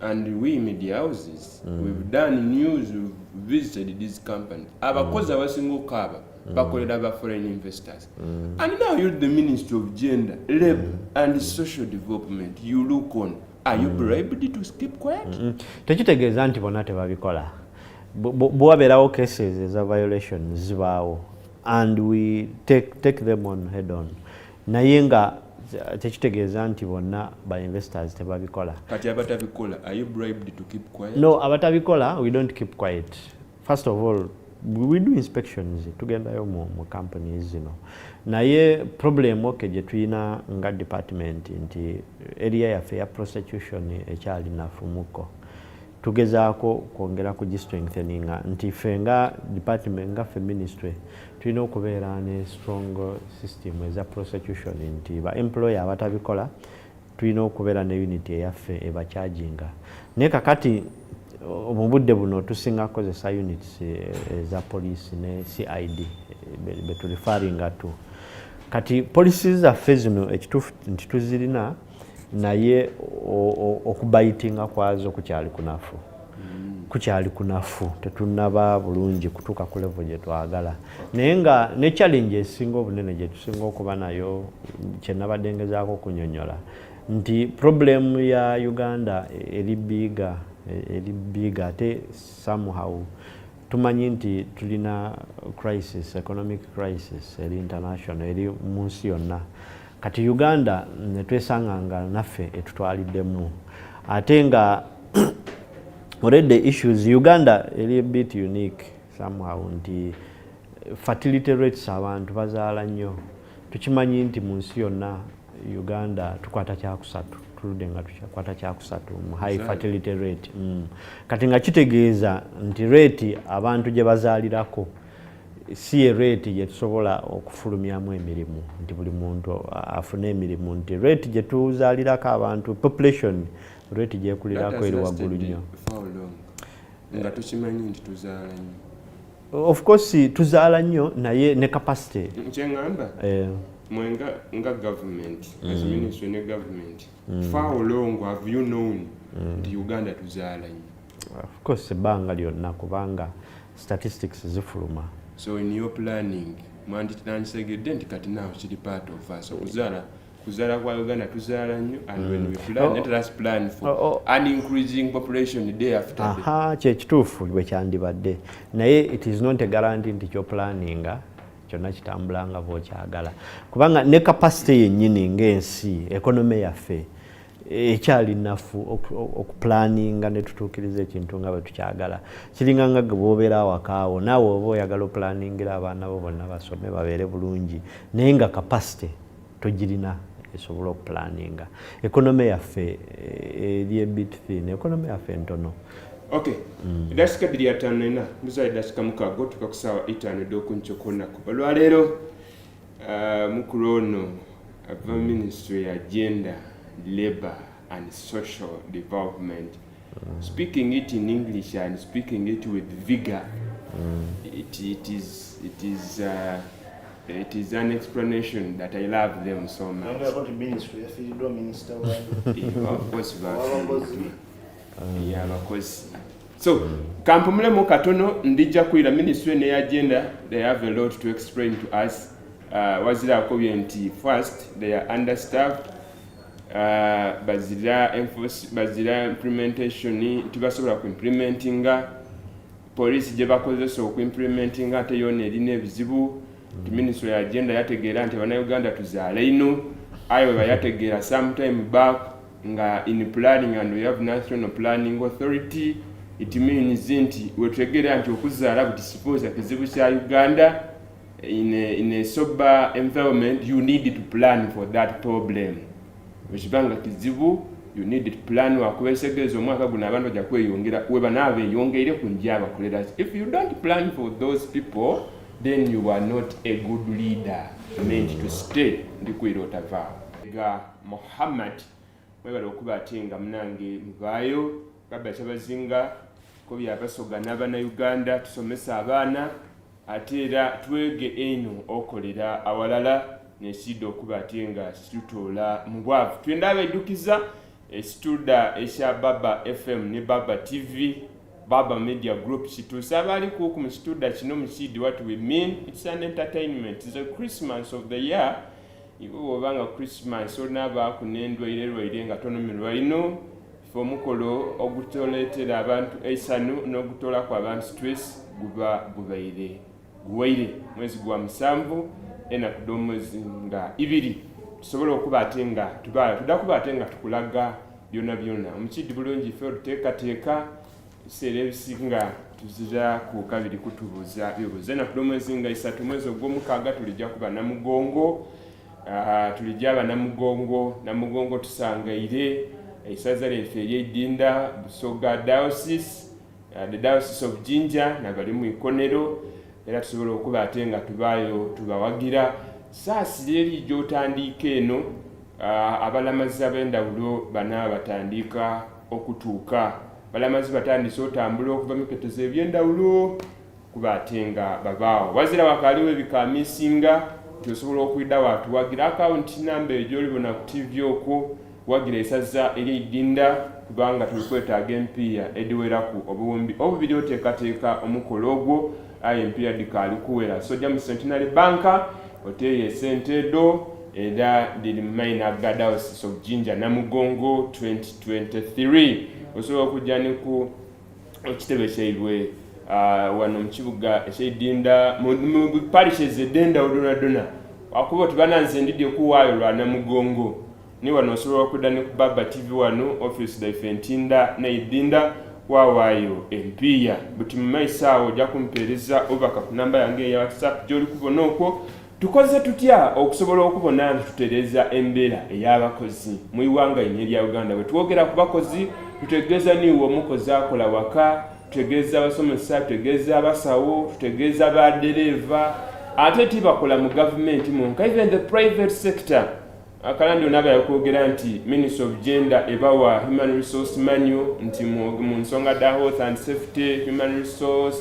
S1: and we media houses we've done news, we've visited these companies. Abakozi abasinga okukaba bakolera ba foreign investors. And now you're the Ministry of Gender, Labour and Social Development. You look on. Are you bribed to keep quiet?
S3: Tekitegeeza nti bonna tebabikola. Bwabeerawo cases eza violations zibaawo and we take them on head on. Naye nga tekitegeeza nti bonna ba investors tebabikola.
S1: Kati abatabikola, are you bribed to keep quiet?
S3: No, abatabikola we don't keep quiet. First of all, we do inspections tugendayo mu companies zino. Naye problem gye tulina nga department nti area yaffe ya prostitution ekyali nafumuko. Tugezaako kwongera ku strengtheninga nti ffe nga department nga ffe ministry tulina okubeera ne strong system eza prostitution nti ba employer abatabikola tulina okubeera ne unity eyaffe ebacharginga. Naye kakati mu budde buno tusinga kozesa units eza police ne CID betulifaringa tu. Kati policies zaffe zino ekituufu nti tuzirina naye okubayitinga kwazo kukyali kunafu tetunaba bulungi kutuuka ku level gye twagala. Naye nga ne challenge esinga obunene gye tusinga okuba nayo kye nabadde ngezaako okunyonnyola nti problem ya Uganda eri biga ate somehow tumanyi nti tulina crisis, economic crisis eri international eri mu nsi yonna. kati Uganda netwesanga nga naffe etutwaliddemu ate nga already issues Uganda eri a bit unique somehow nti fertility rates abantu bazaala nnyo tukimanyi nti mu nsi yonna Uganda tukwata kyakusatu tuludde nga tukwata kyakusatu mu high fertility rate kati nga kitegeeza nti rate abantu gye bazaalirako si rate gye tusobola okufulumyamu emirimu nti buli muntu afune emirimu nti rate gye tuzaalirako abantu population rate gyekulirako eri waggulu nnyo
S1: nga tukimanyi nti tuzaala nnyo
S3: of course tuzaala nnyo naye ne capacity
S1: kyeŋŋamba mwenga nga government as ministry ne government how long have you known nti Uganda tuzaala nnyo
S3: of course ebbanga lyonna kubanga statistics zifuluma
S1: so in your planning mwanditandisegedde nti kati naawe kiri part of us kuzaala kwa Uganda tuzaala nnyo and when we plan let us plan for an increasing population day after day
S3: kyekituufu bwe kyandibadde naye it is not a guarantee nti kyo planninga kyonna kitambula nga bw'okyagala kubanga ne capacity yennyini ng'ensi economy yaffe ekyali nafu okuplaninga ne tutuukiriza ekintu nga bwe tukyagala kiringa nga ge bw'obeera awakaawo naawe oba oyagala oplaningira abaana bo bonna basome babeere bulungi naye nga capacity togirina esobola okuplaninga economy yaffe eri ebit thin economy yaffe ntono
S1: okay dakika 2:54 muzaali dakika mukaaga tuka ku ssaawa 5 ed'okuncokonaku olwaleero mukulu ono ava ministry ya gender labor and social development speaking it in English and speaking it with vigor it is an explanation that I love them so much.
S4: About the ministry, I feel minister.
S1: Of course, yeah, of course. So, kampumulemu katono ndija kuira ministry ne agenda. They have a lot to explain to us. Wazira akobye nti first they are understaffed. Bazira implementation tibasobola ku implementinga police gye bakozesa oku implementinga ate yona erina ebizibu. The ministry ya agenda yategeera nti abana Uganda tuzaala ino ayo bayategeera sometime back nga in planning and we have national planning authority it means nti wetegeera nti okuzaala buti suppose kizibu kya Uganda in a sober environment you need to plan for that problem wekibanga kizibu you need to plan wakubesegeeza omwaka guno abantu bajja kweyongera weba naabe yongeire ku njaba kolera if you don't plan for those people then you are not a good leader meant to stay ndikwira otavaawo ga Muhammad mwebala okuba ate nga munange muvaayo gaba kyabazinga ko byabasoga n'abana Uganda tusomesa abaana ate era twege eno okolera awalala nesida okuba ate nga situtoola mu bwavu twenda abeddukiza esituda esya Baba FM ne Baba TV Baba Media Group kituusa abali ku musituda kino musidi what we mean it's an entertainment it's a Christmas of the year iwo obanga Christmas onaba kunendwaire nga tonomirwa ino fo mukolo ogutoletera abantu esanu n'ogutola kwa abantu stress gubaire mwezi gwa musanvu enaku mwezi nga ibiri tusobola okuba ate nga tudakuba ate nga tukulaga byonna omukidi bulungi ffe tuteekateeka ebiseera ebisinga tuzira ku kabiri kutubuuza bibuuza enaku mwezi nga 3 mwezi ogw'omukaaga tulijja kuba Namugongo tulijja aba Namugongo tusangaire eisaza lyaffe ery'Edinda Busoga Diocese the Diocese of Jinja nabali mu Ikonero era tusobola okuba ate nga tubaayo tubawagira saasi eri gy'otandika eno abalamazi ab'endawulo bana batandika okutuuka balamazi batandise otambula okuva mu ketezo eby'endawulo kuba ate nga babaawo wazira wakaaliwo ebikamisinga osobola okwidda watuwagira akawunti namba egyolibona ku TV okwo wagira esaza ery'Edinda kubanga tuli kwetaaga empiya ediweraku obuwumbi obubiri oteekateeka omukolo ogwo aye empiya dikaali kuwera sojja mu Centenary Banka oteeye esente edo era diri maina ga Diocese of Jinja Namugongo 2023 osobola okujja ne ku ekitebe kyaibwe wano mu kibuga eky'Edinda mu parishes edenda odonadona akuba tibananzendidde kuwaayo lwa namugongo ni wano osobola okudda ne ku Baba TV wano office daife ntinda neidinda wawaayo empiya buti mu maiso awo ojja kumpeereza obaka ku namba yange eya WhatsApp gy'oli kubona okwo tukoze tutya okusobola okubona nti tutereeza embeera ey'abakozi mu iwanga lino erya Uganda bwe twogera ku bakozi tutegeeza niwo omukozi akola waka tutegeeza abasomesa tutegeeza abasawo tutegeeza badereva ate tibakola mu gavumenti mwonka even the private sector akalandi onaba yakwogera nti Ministry of Gender ebawa human resource manual nti mu nsonga da health and safety human resource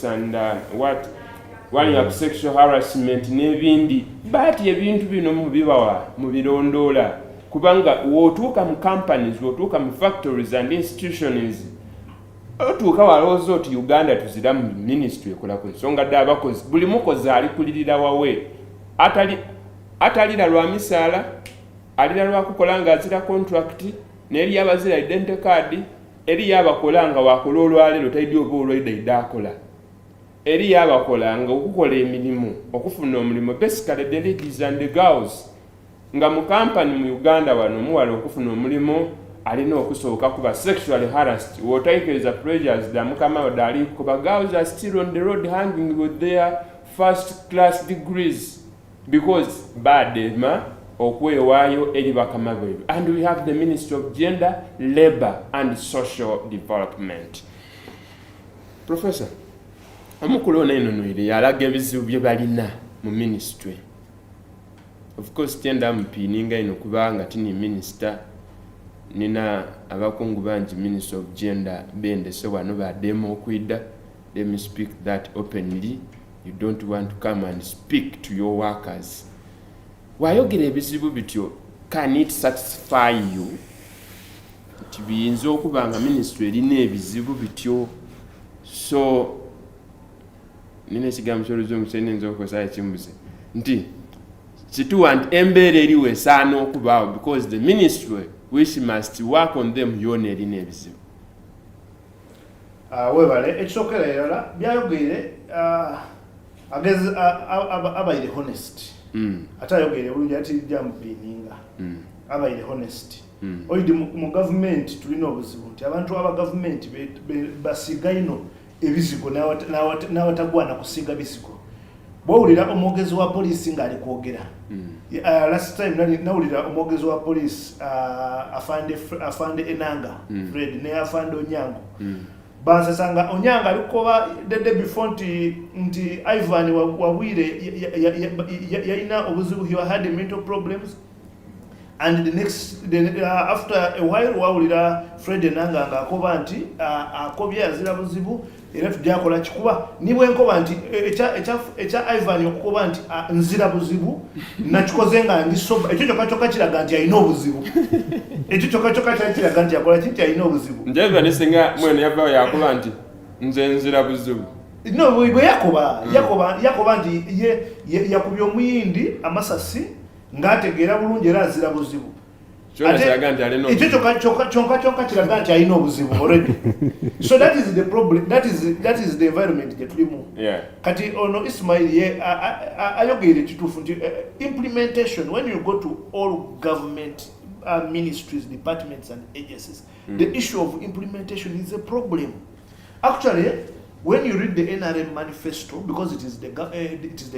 S1: and what wali up sexual harassment n'ebindi bati ebintu bino mubibawa mubirondoola kubanga wotuuka mu companies wotuuka mu factories and institutions otuuka walowooza oti Uganda tuzira mu ministry ekola ku nsonga d'abakozi buli mukozi alikulirira wawe atalira lwa misaala alira lwa kukola nga azira contract n'eri abazira identity card eri yabakola nga wakola olwaleero taidde oba olwaidde akola eri yabakola nga okukola emirimu okufuna omulimu basically the ladies and the girls nga mu company mu Uganda wano muwala okufuna omulimu alina okusooka kuba sexually harassed wotaikiriza pressures da mukama wadali kuba girls are still on the road hanging with their first class degrees because badema okwewaayo eri bakama beebi. And we have the Ministry of Gender, Labour and Social Development. Professor, omukulu ono eno nwere yalaga ebizibu bye balina mu ministry. Of course tenda mpininga ino kubanga tini minister nina abakungu bangi Ministry of Gender bende so wano bademo okwidda. Let me speak that openly. You don't want to come and speak to your workers. Wayogera ebizibu bityo, can it satisfy you? Tibiyinza okuba nga ministry erina ebizibu bityo. So nina ekigambo ky'oluzungu kyennyinza okukozesa ekimbuze nti kituwa nti embeera eriwo esaana okubaawo because the ministry which must work on them yoona erina ebizibu.
S4: Webale ekisookera erala byayogere abaire honest ate ayogere bulungi ati jamupininga abaire honest oidi mu gavumenti tulina obuzibu nti abantu aba gavumenti basiga ino ebizigo n'awatagwana kusiga bizigo bwowulira omwogezi wa poliisi ng'ali kwogera last time nawulira omwogezi wa poliisi afande Enanga Fred ne afande Onyango bansasanga Onyango alikoba the day before nti Ivan Wawire yalina obuzibu, he had mental problems, and after a while wawulira Fred Enanga ng'akoba nti akobye yazira buzibu era tujakola kikuba nibwe nkoba nti echa Ivan okukoba nti nzira buzibu nakikoze nga ngisoba ekyo kyokka kiraga nti alina obuzibu ekyo kyokka kiraga nti akola kinti alina obuzibu njeva nesenga mwene yava yakola nti nze nzira buzibu no bwe yakoba nti yakubye omuyindi amasasi ng'ategeera bulungi era azira buzibu ekyo kyokka kiraga nti alina obuzibu already. So that is the problem, that is the environment gye tulimu. Kati ono Ismail ayogere kituufu nti implementation, when you go to all government ministries, departments and agencies, the issue of implementation is a problem. Actually, when you read the NRM manifesto, because it is the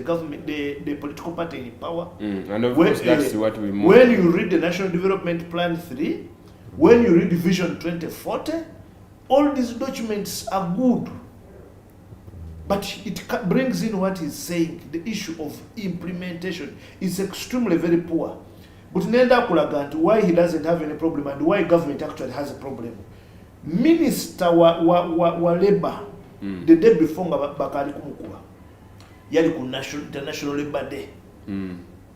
S4: government, the political party in power,
S1: and of course that's what we move.
S4: When you read the National Development Plan 3, when you read Vision 2040, all these documents are good, but it brings in what he's saying, the issue of implementation is extremely very poor. But nenda kulaga why he doesn't have any problem and why government actually has a problem. Minister wa Labour, the day before bakali kumukuba yali ku International Labour Day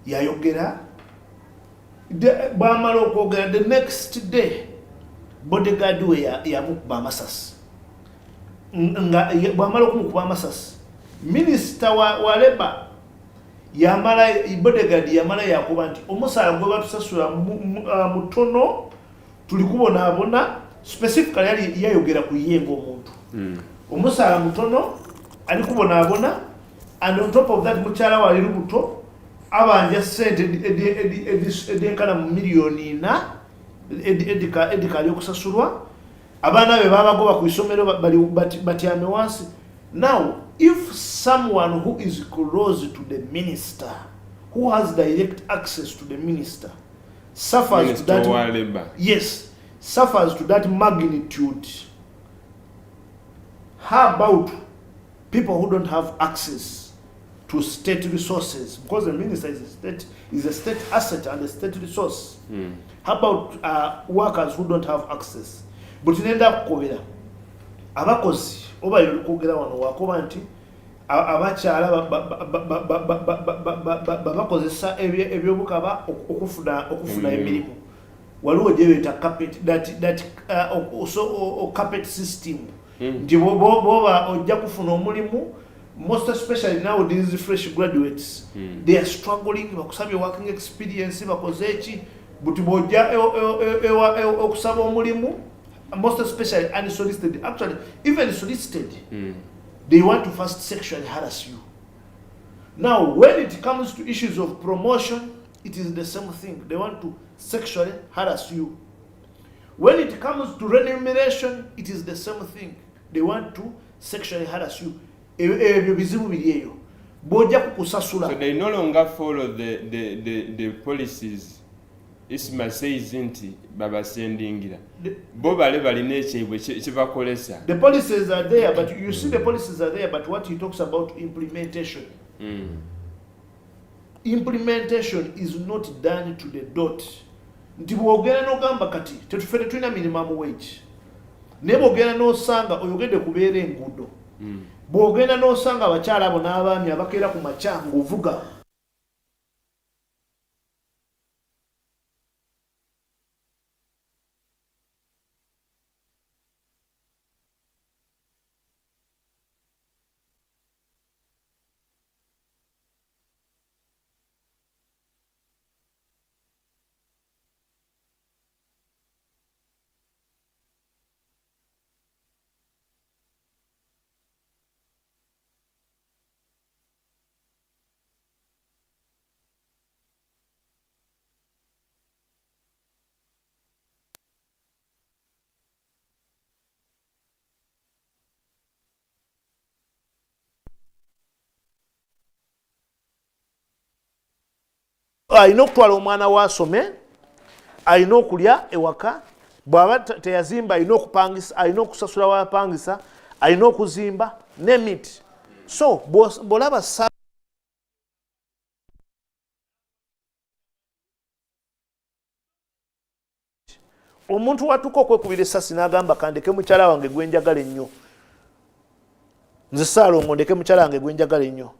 S4: yayogera bamala okwogera the next day bodyguard we yamukuba amasasi nga bamala okumukuba amasasi minister wa Labour yamala bodyguard yamala yakuba nti omusala gwe batusasula mutono tuli kubonabona specifically yali yayogera ku yengo omuntu omusala mutono ali kubonabona
S5: and on top of that mukyala wa lubuto abanja sente edenkana mu miliyoni 4 edikali okusasulwa abaana be babagoba ku isomero batyame wansi. Now if someone who is close to the minister, who has direct access to the minister, suffers
S1: Minister
S5: to that
S1: Labor.
S5: Yes, suffers to that magnitude, how about people who don't have access to state resources? Because the minister is a state asset and a state resource. How about workers who don't have access? But in that kukobera abakozi oba yokugera wano wakoba nti abakyala bakozesa ebyobukaba okufuna emirimu. Waliwo gye beta carpet system. Nti boba ojja kufuna omulimu, most especially now these fresh graduates, they are struggling, bakusabye working experience, bakoze eki, but bojja okusaba omulimu, most especially unsolicited. Actually, even solicited, they want to first sexually harass you. Now, when it comes to issues of promotion, it is the same thing. They want to sexually harass you. When it comes to remuneration, it is the same thing. They want to sexually harass you. So
S1: they no longer follow the policies. Isma says inti baba sendingira. Bobale balina ekyebwe kibakolesa.
S5: The policies are there, but you see the policies are there, but what he talks about implementation. Implementation is not done to the dot. Nti bwogera n'ogamba kati tetufere tulina minimum wage. Ne bwogera n'osanga oyogedde kubeera enguudo. Bwogenda n'osanga abakyala abo n'abaami abakeera ku makya ng'ovuga. Alina okutwala omwana wasome, alina okulya ewaka, bw'aba teyazimba alina okupangisa, alina okusasula wapangisa, alina okuzimba n'emiti. So bw'olaba omuntu watuuka okwekubira essasi n'agamba kandeke mukyala wange gwe njagala ennyo. Nze Ssaalongo ndeke mukyala wange gwe njagala ennyo.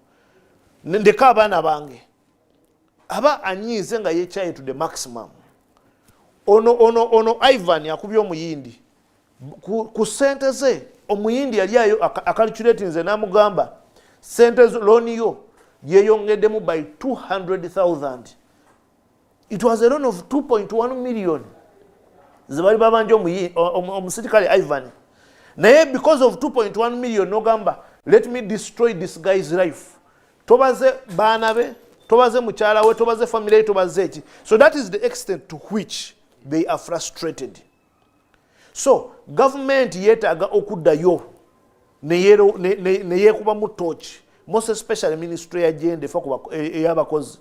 S5: Ndeka abaana bange. Aba anyize nga yekyaye to the maximum. Ono Ivan yakubye omuyindi. Ku sente ze omuyindi yali ayo akalculate nze n'amugamba sente loan yo yeyongeddemu by 200,000. It was a loan of 2.1 million. Zibali babanje omusirikale Ivan. Naye because of 2.1 million nogamba let me destroy this guy's life. Tobaze baana be, tobaze mukyala we, tobaze family, tobaze eki. So that is the extent to which they are frustrated. So government yetaaga okuddayo neyekuba mu torch, most especially ministry ya gender eyabakozi,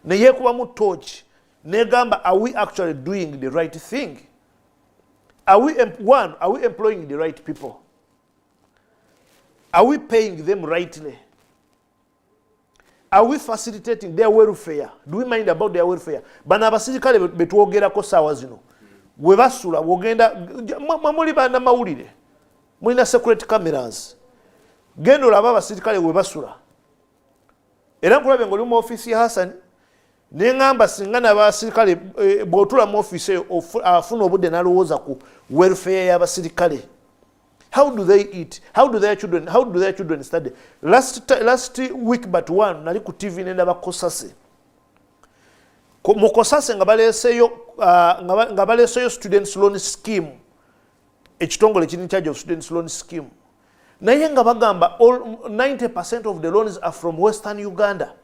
S5: neyekuba mu torch negamba, are we actually doing the right thing? Are we employing the right people? Are we paying them rightly? Are we facilitating their welfare? Do we mind about their welfare? Bana abasirikale betwogerako saawa zino we basula wogenda muli bana mawulire mulina security cameras genda olaba abasirikale we basula era nkulabe ng'oli mu office ya Hassan neŋŋamba singa n'abasirikale bw'otula mu office eyo afuna obudde n'alowooza ku welfare y'abasirikale. How do they eat? How do their children study? Last week but one nali ku TV nenda bakosase. Mukosase nga baleseyo students loan scheme. Ekitongole kiri in charge of students loan scheme. naye nga bagamba 90% of the loans are from Western Uganda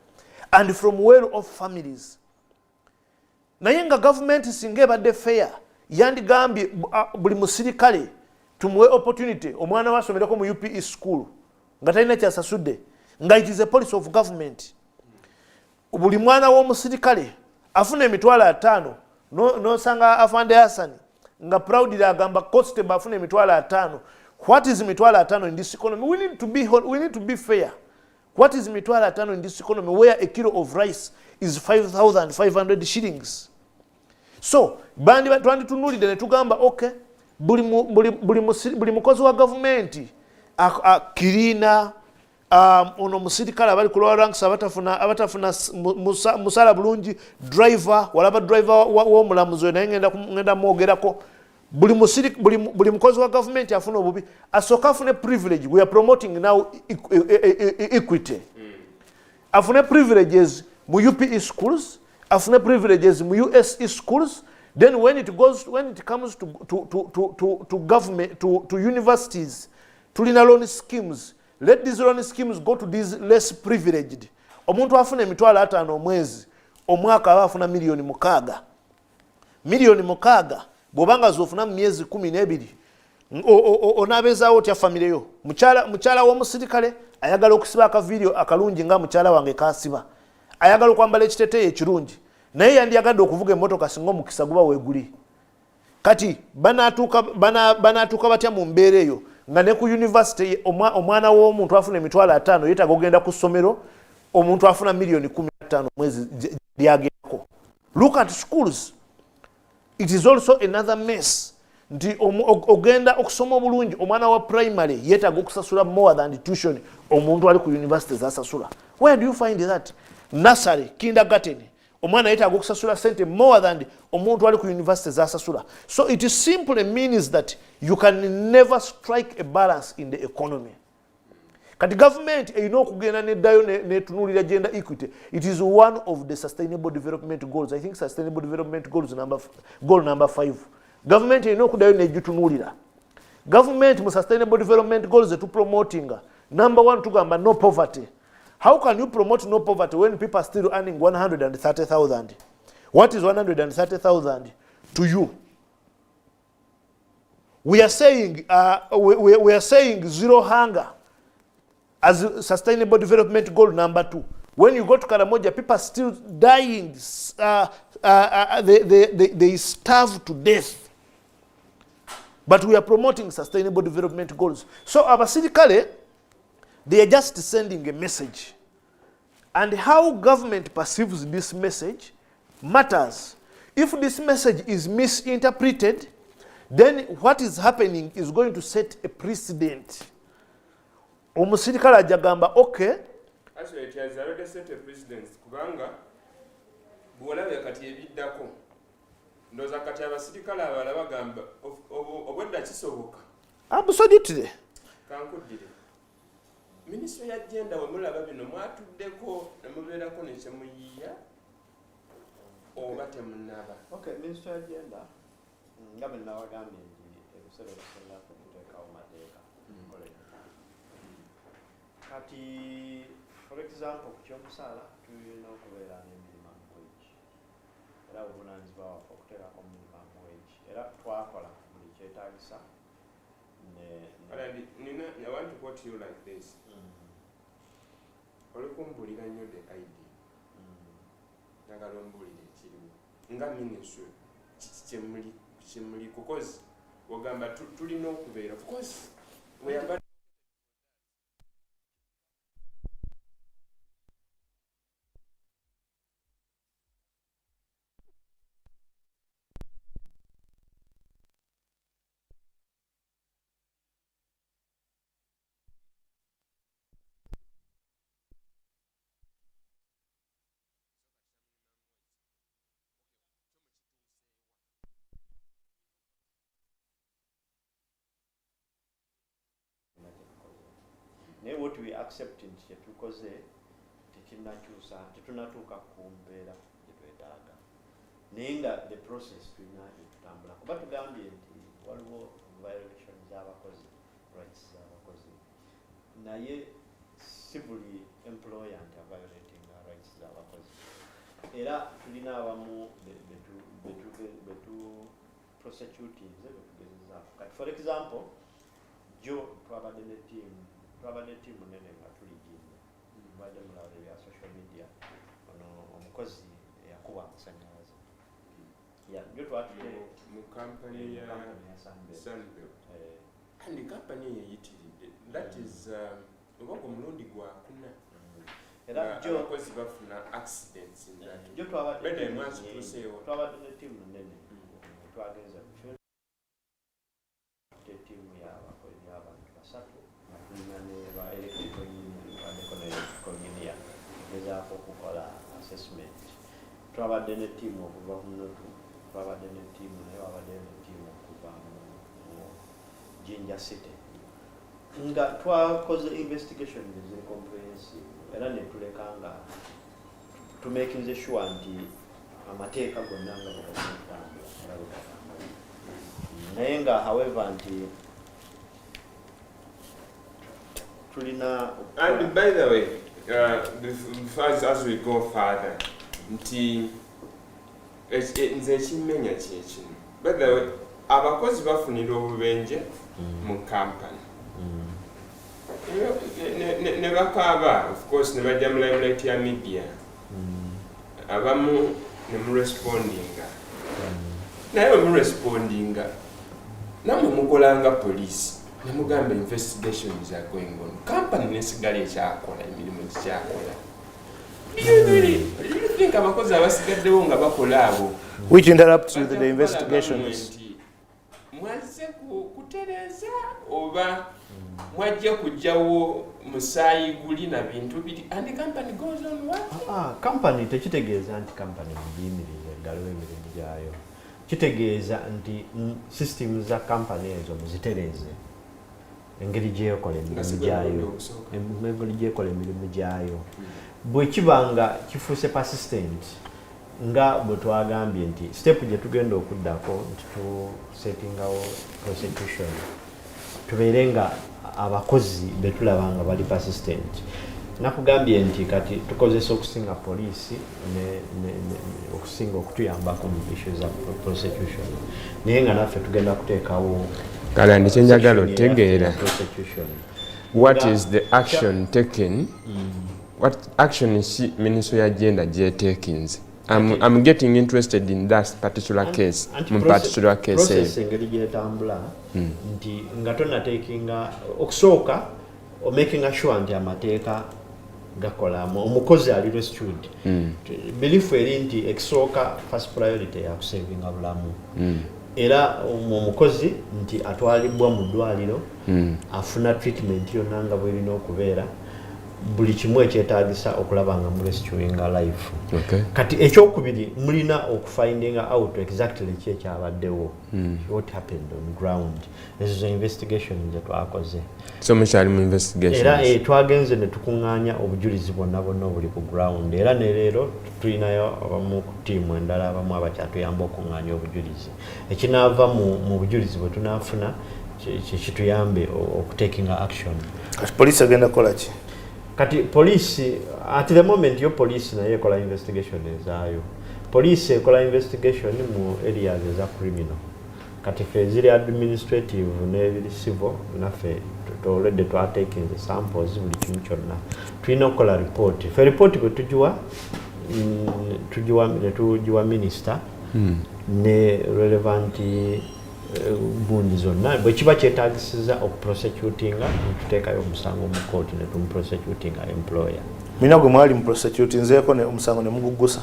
S5: and from well-off families. Naye nga government singa ebadde fair yandigambye buli musirikale tumuwe opportunity omwana we asomereko mu UPE school nga talina kyasasudde nga it is a policy of government. Buli mwana w'omusirikale afuna emitwalo 5 nosanga Afande Hassan nga proudly agamba constable afuna emitwalo 5. What is mitwalo 5 in this economy? We need to be fair. What is mitwalo 5 in this economy where a kilo of rice is 5,500 shillings? So bandi twanditunuulidde ne tugamba okay, buli mukozi wa gavumenti kirina ono musirikale abali ku lower ranks abatafuna musala bulungi, driver walaba driver w'omulamuzi naye ngenda mwogerako. Buli mukozi wa gavumenti afuna obubi asooka afune privilege. We are promoting now equity. Afune privileges mu UPE schools, afune privileges mu USE schools. Then when it comes to government, to universities, tulina loan schemes. Let these loan schemes go to these less privileged. Omuntu afuna emitwalo 5 omwezi, omwaka aba afuna milioni 6. Milioni 6 bw'obanga zofuna mu myezi 12 onabezaawo otya famire yo. Mukyala w'omusirikale ayagala okusiba akavidiyo akalungi nga mukyala wange kasiba, ayagala okwambala ekiteteeyi ekirungi, naye yandiyagadde okuvuga emmotoka singa omukisa guba weeguli. Kati banaatuuka batya mu mbeera eyo nga ne ku university omwana w'omuntu afuna emitwalo 5 yeetaaga ogenda ku ssomero, omuntu afuna milioni 15 mwezi lyagendako. Look at schools. It is also another mess. Nti ogenda okusoma obulungi omwana wa primary yeetaaga okusasula more than tuition omuntu ali ku university zasasula. Where do you find that? Nursery, kindergarten, omwana yeetaaga okusasula sente more than omuntu ali ku university zasasula. So it simply means that you can never strike a balance in the economy. Kati government erina okugenda neddayo netunuulira gender equity. It is one of the sustainable development goals. I think sustainable development goal number 5. Government erina okuddayo negitunuulira. Government mu sustainable development goals to promoting. Number 1 tugamba no poverty. How can you promote no poverty when people are still earning 130,000? What is 130,000 to you? We are saying we are saying zero hunger as sustainable development goal number 2. When you go to Karamoja, people are still dying. They starve to death. But we are promoting sustainable development goals. So abasirikale, they are just sending a message. And how government perceives this message matters. If this message is misinterpreted, then what is happening is going to set a precedent. Omusirikale ajagamba okay.
S1: Actually, it has already set a precedent. Kubanga bwolabye kati ebiddako ndoza kati abasirikale abala bagamba obwedda kisoboka.
S5: Absolutely.
S1: Kankuddire. Ministry ya gender wemulaba bino mwatuddeko nemubeerako nekyemuyiiya oba temunaba.
S3: Okay, Ministry ya gender nga bwe nawagambye nti ebiseera ebisinga kuteekawo mateeka. Kati for example ku kyomusaala tulina okubeera ne minimum wage era obuvunaanyizibwa waffe okuteekako minimum wage era twakola buli kyetaagisa.
S1: I want to quote you like this. Olikumbulira nnyo the ID. Njagala ombulire ekiriwo. Nga ministry kyemuli kukozi ogamba tulina okubeera. Of course, we are
S3: what we accept nti kyetukoze tekinnakyusa tetunatuuka ku mbeera gyetwetaaga naye nga the process tulina etutambula kuba tugambye nti waliwo violation z'abakozi rights z'abakozi naye si buli employer nti violating rights z'abakozi era tulina abamu betu prosecuting betugezezaako kati for example jo twabadde ne team nene nga tuli jimbe badde mulaba ebya social media ono omukozi yakuba amasanyalaze jo twatudde
S1: mu kampani ya Sunbelt and kampani yeyitiridde that is obanga omulundi gwakuna era jo abakozi bafuna accidents in that
S3: jo twabadde ne team nene twagenza tiimu y'abantu basatu nga tulina ne ba electrical union twaddeko ne electrical union gezaako okukola assessment twabadde ne tiimu okuva munotu twabadde ne tiimu naye wabadde ne tiimu okuva mu Jinja City nga twakoze investigation eziri comprehensive era ne tuleka nga tumakinze sure nti amateeka gonna nga bwagakutambula era bwegakambula naye nga however nti tulina
S1: and by the way as we go further nti nze ekimenya kyekino by the way abakozi bafunira obubenje mu kampani ne bakaaba of course ne bajja mu limelight ya media abamu ne mu respondinga naye mu respondinga namwe mukolanga police ne mugamba investigations are going on company nesigala ekyakola emirimu ekyakola you think abakozi abasigaddewo nga bakola abo
S4: which interrupts with the investigations
S1: mwaze kutereza oba mwajja kujjawo musaayi guli na bintu biri and the company goes on what
S3: company tekitegeeza nti company mugiyimiriza eggalawo emirimu gyayo kitegeeza nti system za company ezo muzitereze engeri gyekola emirimu gyayo bwe kibanga kifuuse persistent nga bwe twagambye nti step gye tugenda okuddako nti tusetingawo prosecution tubeere nga abakozi betulaba nga bali persistent nakugambye nti kati tukozesa okusinga poliisi okusinga okutuyambako mu issue za prosecution naye nga naffe tugenda kuteekawo
S1: kale ndi kyenjagala otegeera what is the action taken what action is ministry ya gender gyetekinze I'm getting interested in that particular case. Particular case.
S3: Process engeri gyetambula nti nga tonatekinga okusooka o making sure nti amateeka gakola omukozi ali rescued. Belief eri nti ekisooka first priority ya kusavinga bulamu. Era omukozi nti atwalibwa mu ddwaliro afuna treatment yonna nga bw'erina okubeera buli kimu ekyetaagisa okulaba nga murescuinga life. Kati ekyokubiri mulina okufindinga out exactly ki ekyabaddewo what happened on ground. Ezo investigation ze twakoze.
S1: So mukyali mu investigation.
S3: Era twagenze ne tukuŋŋaanya obujulizi bwonna obuli ku ground. Era ne leero tulinayo abamu ku ttiimu endala abamu abakyatuyamba okuŋŋaanya obujulizi. Ekinaava mu bujulizi bwe tunaafuna kituyambe okutakinga action.
S4: Kati poliisi agenda kukola ki?
S3: Kati poliisi at the moment yo poliisi naye ekola investigation ezaayo. Poliisi ekola investigation mu areas eza criminal. Kati fe ziri administrative n'ebiri civil naffe already taking the samples buli kimu kyonna. Tulina okukola report. Fe report bwe tugiwa minister ne relevant bundi zonna bwe kiba kyetaagisiza okuprosecutinga tuteekayo omusango mu court ne tumuprosecutinga employer.
S4: Mina gwe mwali muprosecuting nzeeko ne omusango ne mugugusa.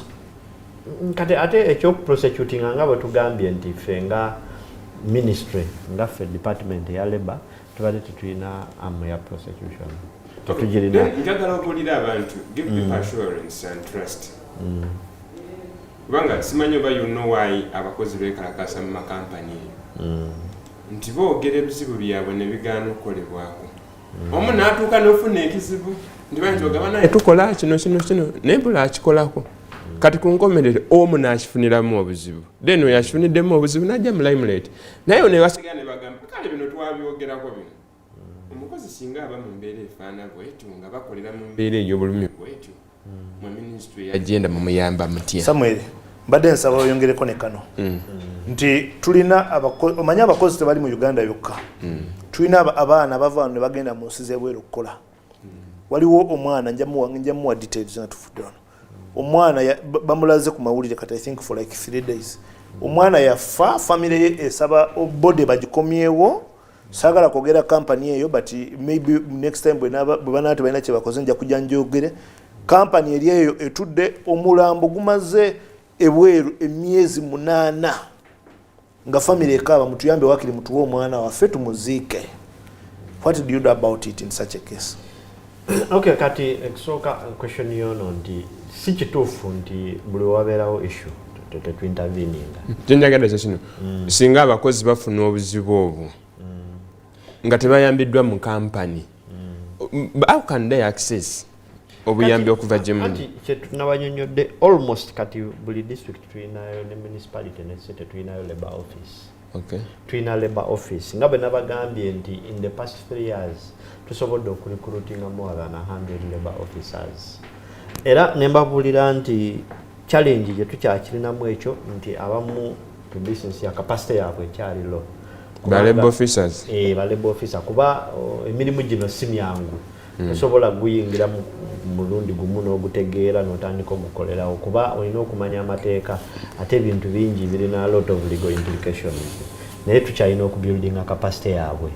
S3: Kati ate ekyokuprosecutinga nga bwe tugambye nti ffe nga ministry nga ffe department ya labor tubadde tetulina amu ya prosecution. Tetugirina.
S1: Njagala okuwulira abantu give people assurance and trust. Kubanga simanyi oba you know why abakozi beekalakasa mu makampani eyo. Nti boogera ebizibu byabwe ne bigaana okukolebwako. Omu n'atuuka n'ofuna ekizibu nti banti ogaba naye tukola kino naye bula akikolako. Kati ku nkomerere omu n'akifuniramu obuzibu. Then oyo akifuniddemu obuzibu n'ajja mu limelight. Naye ne basigala ne bagamba kale bino twabyogerako bino. omukozi singa aba mu mbeera efaana bwetyo nga bakolera mu mbeera ey'obulumi bwetyo mu minisitule yagenda mumuyamba mutya?
S4: Samuel, mbadde nsaba oyongereko ne kano nti tulina omanyi abakozi tebali mu Uganda yokka, tulina abaana bava ne bagenda mu nsi z'ebweru okukola. Waliwo omwana njamuwa details natufudde wano. Omwana bamulaze ku mawulire kati I think for like 3 days. Omwana yafa, family ye esaba bode bagikomyewo, sagala kwogera company eyo but maybe next time bwe banaate balina kye bakoze nja kujja njogere. Company eri eyo etudde omulambo gumaze ebweru emyezi 8 nga family ekaba mutuyambe wakiri mutuwe omwana waffe tumuziike. What do you do about it in such a case?
S3: Okay, kati ekisooka question yono nti si kituufu nti buli wabeerawo issue tetwinterveninga.
S1: Kyenjagala kino singa abakozi bafuna obuzibu obwo nga tebayambiddwa mu kampani, how can they access obuyambi okuva gye muli?
S3: Kati kyetunabanyonyodde almost kati buli district tulinayo ne municipality ne city tulinayo labor office.
S1: Okay.
S3: Tulina labor office nga bwe nabagambye nti in the past 3 years tusobodde okurecruitinga more than 100 labor officers. Era nembabuulira nti challenge gye tukyakirinamu ekyo nti abamu to business ya capacity yaabwe ekyali low.
S1: Ba labor officers?
S3: Ba labor officer kuba emirimu gino si myangu. Tosobola guyingira mu mulundi gumu n'ogutegeera n'otandika ogukolerawo kuba olina okumanya amateeka ate ebintu bingi birina a lot of legal implications. Naye tukyalina okubuildinga capacity yaabwe.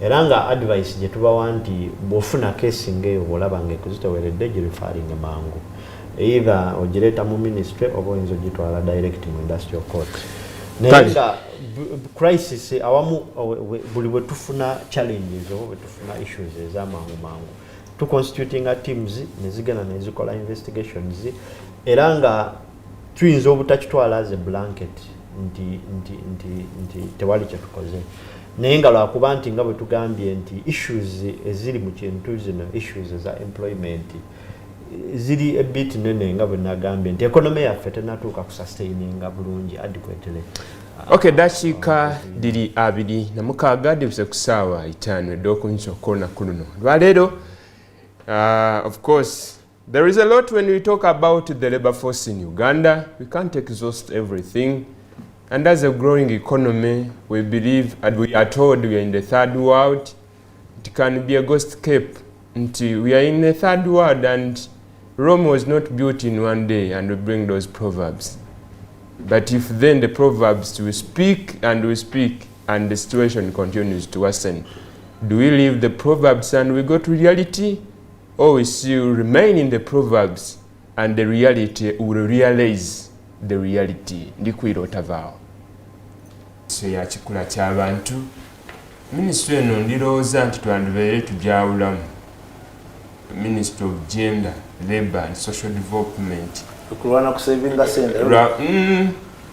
S3: Era nga advice gye tubawa nti bw'ofuna case ng'eyo bw'olaba ng'ekuziteweredde girefaringa mangu. Either ogireeta mu ministry oba oyinza ogitwala direct mu industrial court. Naye nga crisis awamu buli bwe tufuna challenges oba bwe tufuna issues ez'amangu mangu tuconstitutinga teams ne zigenda ne zikola investigations era nga tuyinza obutakitwala as a blanket nti tewali kye tukoze. Naye nga lwakuba nti nga bwe tugambye nti issues eziri mu kintu zino issues za employment ziri a bit nene nga bwe nagambye nti economy yaffe tenatuuka kusustaininga bulungi adequately.
S1: Okay, dakiika 26 dibuse ku ssaawa 5 ed'okunkya okunaku luno lwaleero. Of course, there is a lot when we talk about the labor force in Uganda. We can't exhaust everything. And as a growing economy, we believe and we are told we are in the third world. It can be a ghost cape until we are in the third world, and Rome was not built in one day, and we bring those proverbs. But if then the proverbs we speak and the situation continues to worsen, do we leave the proverbs and we go to reality, or we still remain in the proverbs and the reality will realize the reality? Ndikwirotavao so ya kikula ky'abantu ministry eno ndirowooza nti twandibeere tujawulamu Ministry of Gender, Labour and Social Development
S4: Kulwana kusavinga sente.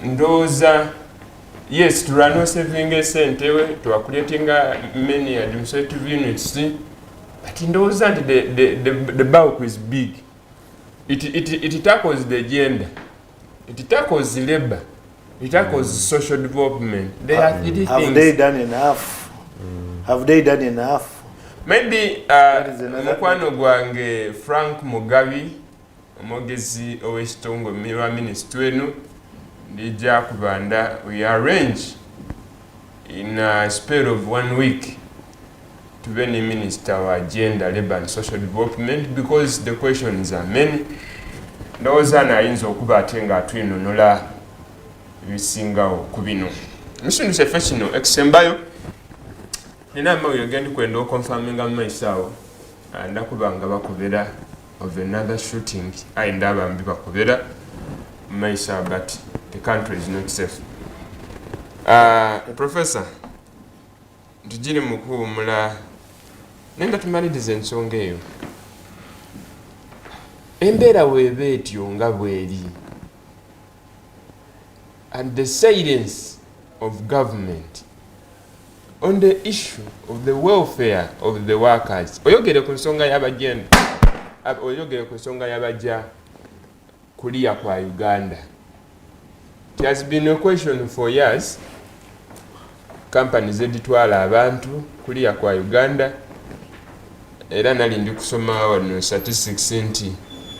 S1: Ndowooza yes, tulwana osavinga sente we twakuletinga many administrative units, but ndowooza nti the bulk is big. It tackles the gender, it tackles labor, it tackles social development.
S4: Have they done enough? Have they done enough?
S1: Maybe mukwano gwange Frank Mugabi omwogezi ow'ekitongole wa minisitule eno ndijja kubanda we arrange in a spell of 1 week to be the Minister of Gender, Labour and Social Development, because the questions are many. Ndowooza nayinza okuba ate nga twinonola ebisingawo ku bino. Emisinde kyaffe kino ekisembayo nina amawulire gendi kwenda okonfaminga mu maiso awo ndakuba nga bakubera of another shooting ndaba mbi bakubera mu maiso awo, but the country is not safe. Professor, tugire mu kuwumula nenda tumaliriza ensonga eyo. Embeera weeba etyo nga bweri, and the silence of government on the issue of the welfare of the workers. Oyogere ku nsonga y'abagenda, oyogere ku nsonga y'abajja kuliya kwa Uganda. It has been a question for years. Companies editwala abantu kuliya kwa Uganda era nali ndi kusoma wano statistics nti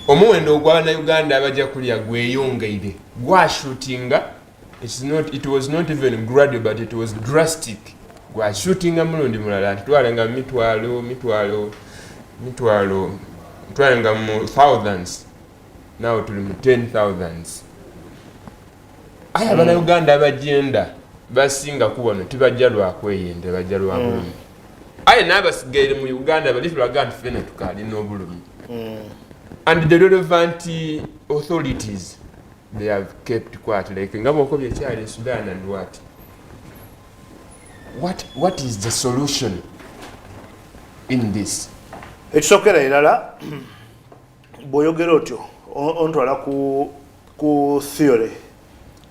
S1: omuwendo gw'Abannayuganda abajja kulya gweyongeire gwashootinga. It was not even gradual, but it was drastic. Gwashootinga mulundi mulala twalenga mitwalo twalenga mu thousands, now tuli mu 10,000s. Aya Abannayuganda abagenda basinga kubona tibajja lwakweyende, bajja lwabulumi. Aya n'abasigaire mu Uganda bali tulaga nti ffenna tukaalina obulumi. And the relevant authorities, they have kept quiet. Like ngabo ko byekyali Sudan and what is the solution in this?
S5: Ekisokera irala boyogera otyo ontwala ku theory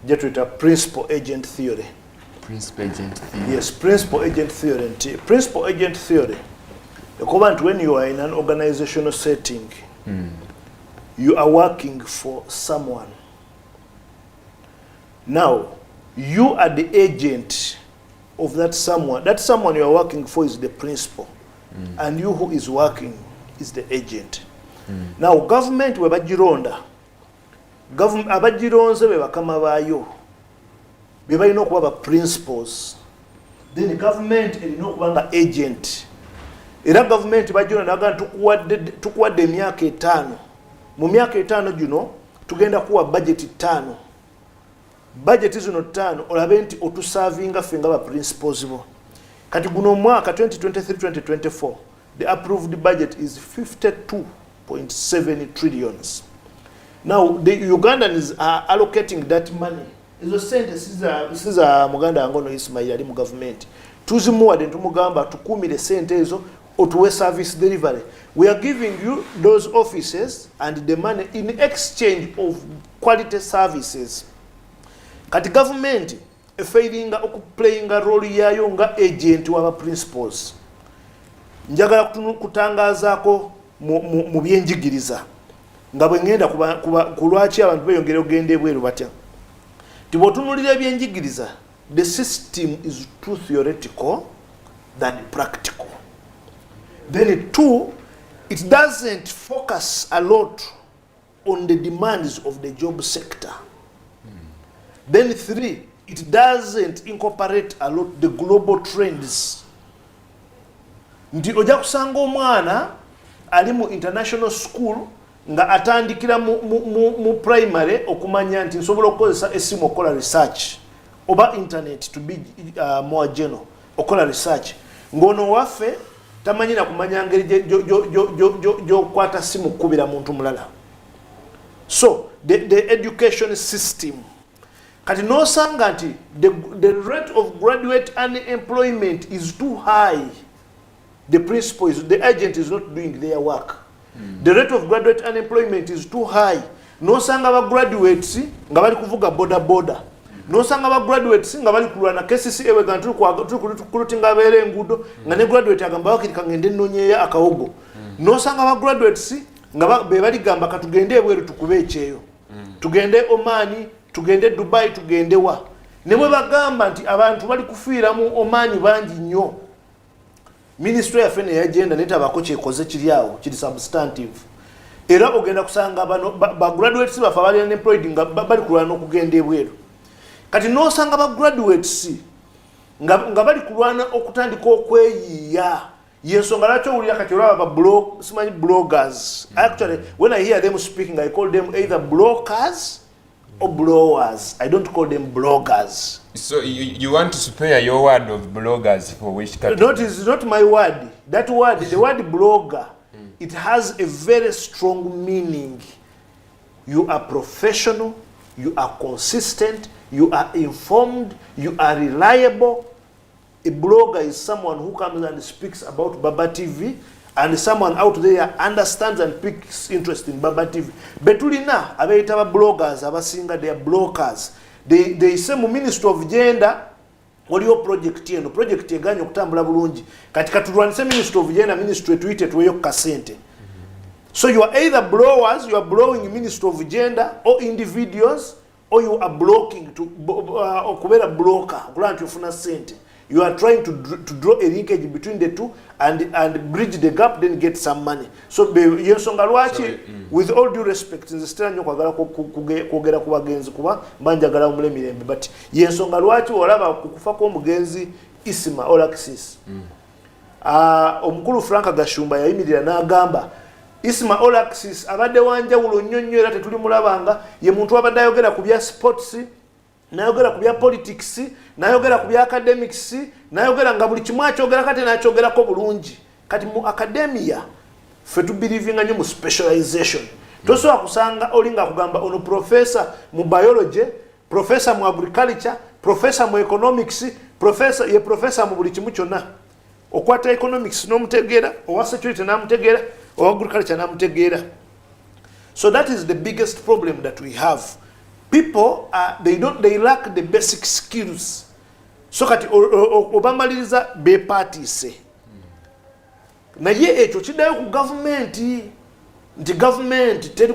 S5: jetwita principal agent theory.
S1: Principal agent theory.
S5: Yes, principal agent theory. Principal agent theory. When you are in an organizational setting, you are working for someone. Now, you are the agent of that someone. That someone you are working for is the principal. And you who is working is the agent. Now, government webagironda. Abagironze bebakama bayo. Bebalina okuba ba principals. Then the government erina okuba nga agent. Era government bagironda naga tukuwadde emyaka 5. Mu myaka 5 gino tugenda kuwa budget 5. Budget zino 5 olabe nti otusavinga fenga ba principals bo. Kati guno mwaka 2023-2024 the approved budget is 52.7 trillions. Now the Ugandans are allocating that money. Izo sente siza Muganda Angono Ismail ali mu government. Tuzimuwade ntumugamba tukumire sente ezo otuwe service delivery. We are giving you those offices and the money in exchange of quality services. Kati government failing playing a role yayo nga agent wa principals. Njagala kutangazaako mu byenjigiriza nga bwe ngenda kulwaki abantu beyongere ogende bweru batya. Tibotunulira byenjigiriza, the system is too theoretical than practical. Then 2, it doesn't focus a lot on the demands of the job sector. Then 3, it doesn't incorporate a lot the global trends. Nti oja kusanga omwana ali mu international school nga atandikira mu primary okumanya nti nsobola okukozesa esimu okola research oba internet to be more general okola research ngono waffe tamanyina kumanya ngeri kwata simu kubira muntu mulala. So the education system kati no sanga nti the rate of graduate unemployment is too high. The principal is the agent is not doing their work. The rate of graduate unemployment is too high. No sanga ba graduates nga bali kuvuga boda. No sanga ba graduates nga bali kulwana KCC ewe gantru kulutinga abere ngudo nga ne graduate agamba wakirika ngende nonyeya akawogo. No sanga ba graduates nga be bali gamba katugende ebweru tukube echeyo. Tugende Omani, tugende Dubai, tugende wa. Nemwe bagamba nti abantu bali kufiira mu Omani bangi nnyo. Ministry of Finance agenda neta bakoche koze kiriawo kiri substantive. Era ogenda kusanga bano ba graduates bafa bali unemployed nga bali kulwana okugenda ebweru. Kati no sanga ba graduates nga bali kulwana okutandika okweyiya. Yensonga lwacho uli kati olaba ba bloggers. Actually when I hear them speaking I call them either blockers or blowers. I don't call them bloggers.
S1: So you want to spare your word of bloggers for which category?
S5: It's not my word. That word, the word blogger, it has a very strong meaning. You are professional, you are consistent, you are informed, you are reliable. A blogger is someone who comes and speaks about Baba TV, and someone out there understands and picks interest in Baba TV. Betulina abaita bloggers abasinga they are blockers. They say mu Ministry of Gender waliyo project eno project eganya okutambula bulungi kati katulwanise Ministry of Gender ministry tuite tuweyo kasente. So you are either blowers, you are blowing Ministry of Gender or individuals, or you are blocking to okubera blocker okulanti ofuna sente. you are trying to draw a linkage between the two and bridge the gap, then get some money. So yensonga lwaki with all due respect nze sitera nnyo kwagala kwogera ku bagenzi kuba mbanjagala omule mirembe, but yensonga lwaki olaba kukufa kw'omugenzi Isima Olaxis omukulu Frank Gashumba yayimirira n'agamba Isima Olaxis abadde wanjawulo nnyo nnyo era tetuli mulabanga, ye muntu abadde ayogera ku bya sports, nayogera ku bya politics, nayogera ku bya academics, nayogera nga buli kimu akyogera kati n'akyogerako bulungi. Kati mu academia ffe tubelievinga nnyo mu specialization. Tosobola kusanga olinga kugamba ono professor mu biology, professor mu agriculture, professor mu economics, professor mu buli kimu kyonna. Okwata economics n'omutegeera, owa security n'amutegeera, owa agriculture n'amutegeera. So that is the biggest problem that we have. People they lack the basic skills. So kati obamaliriza bepaatise. Naye ekyo kiddayo ku gavumenti nti government teri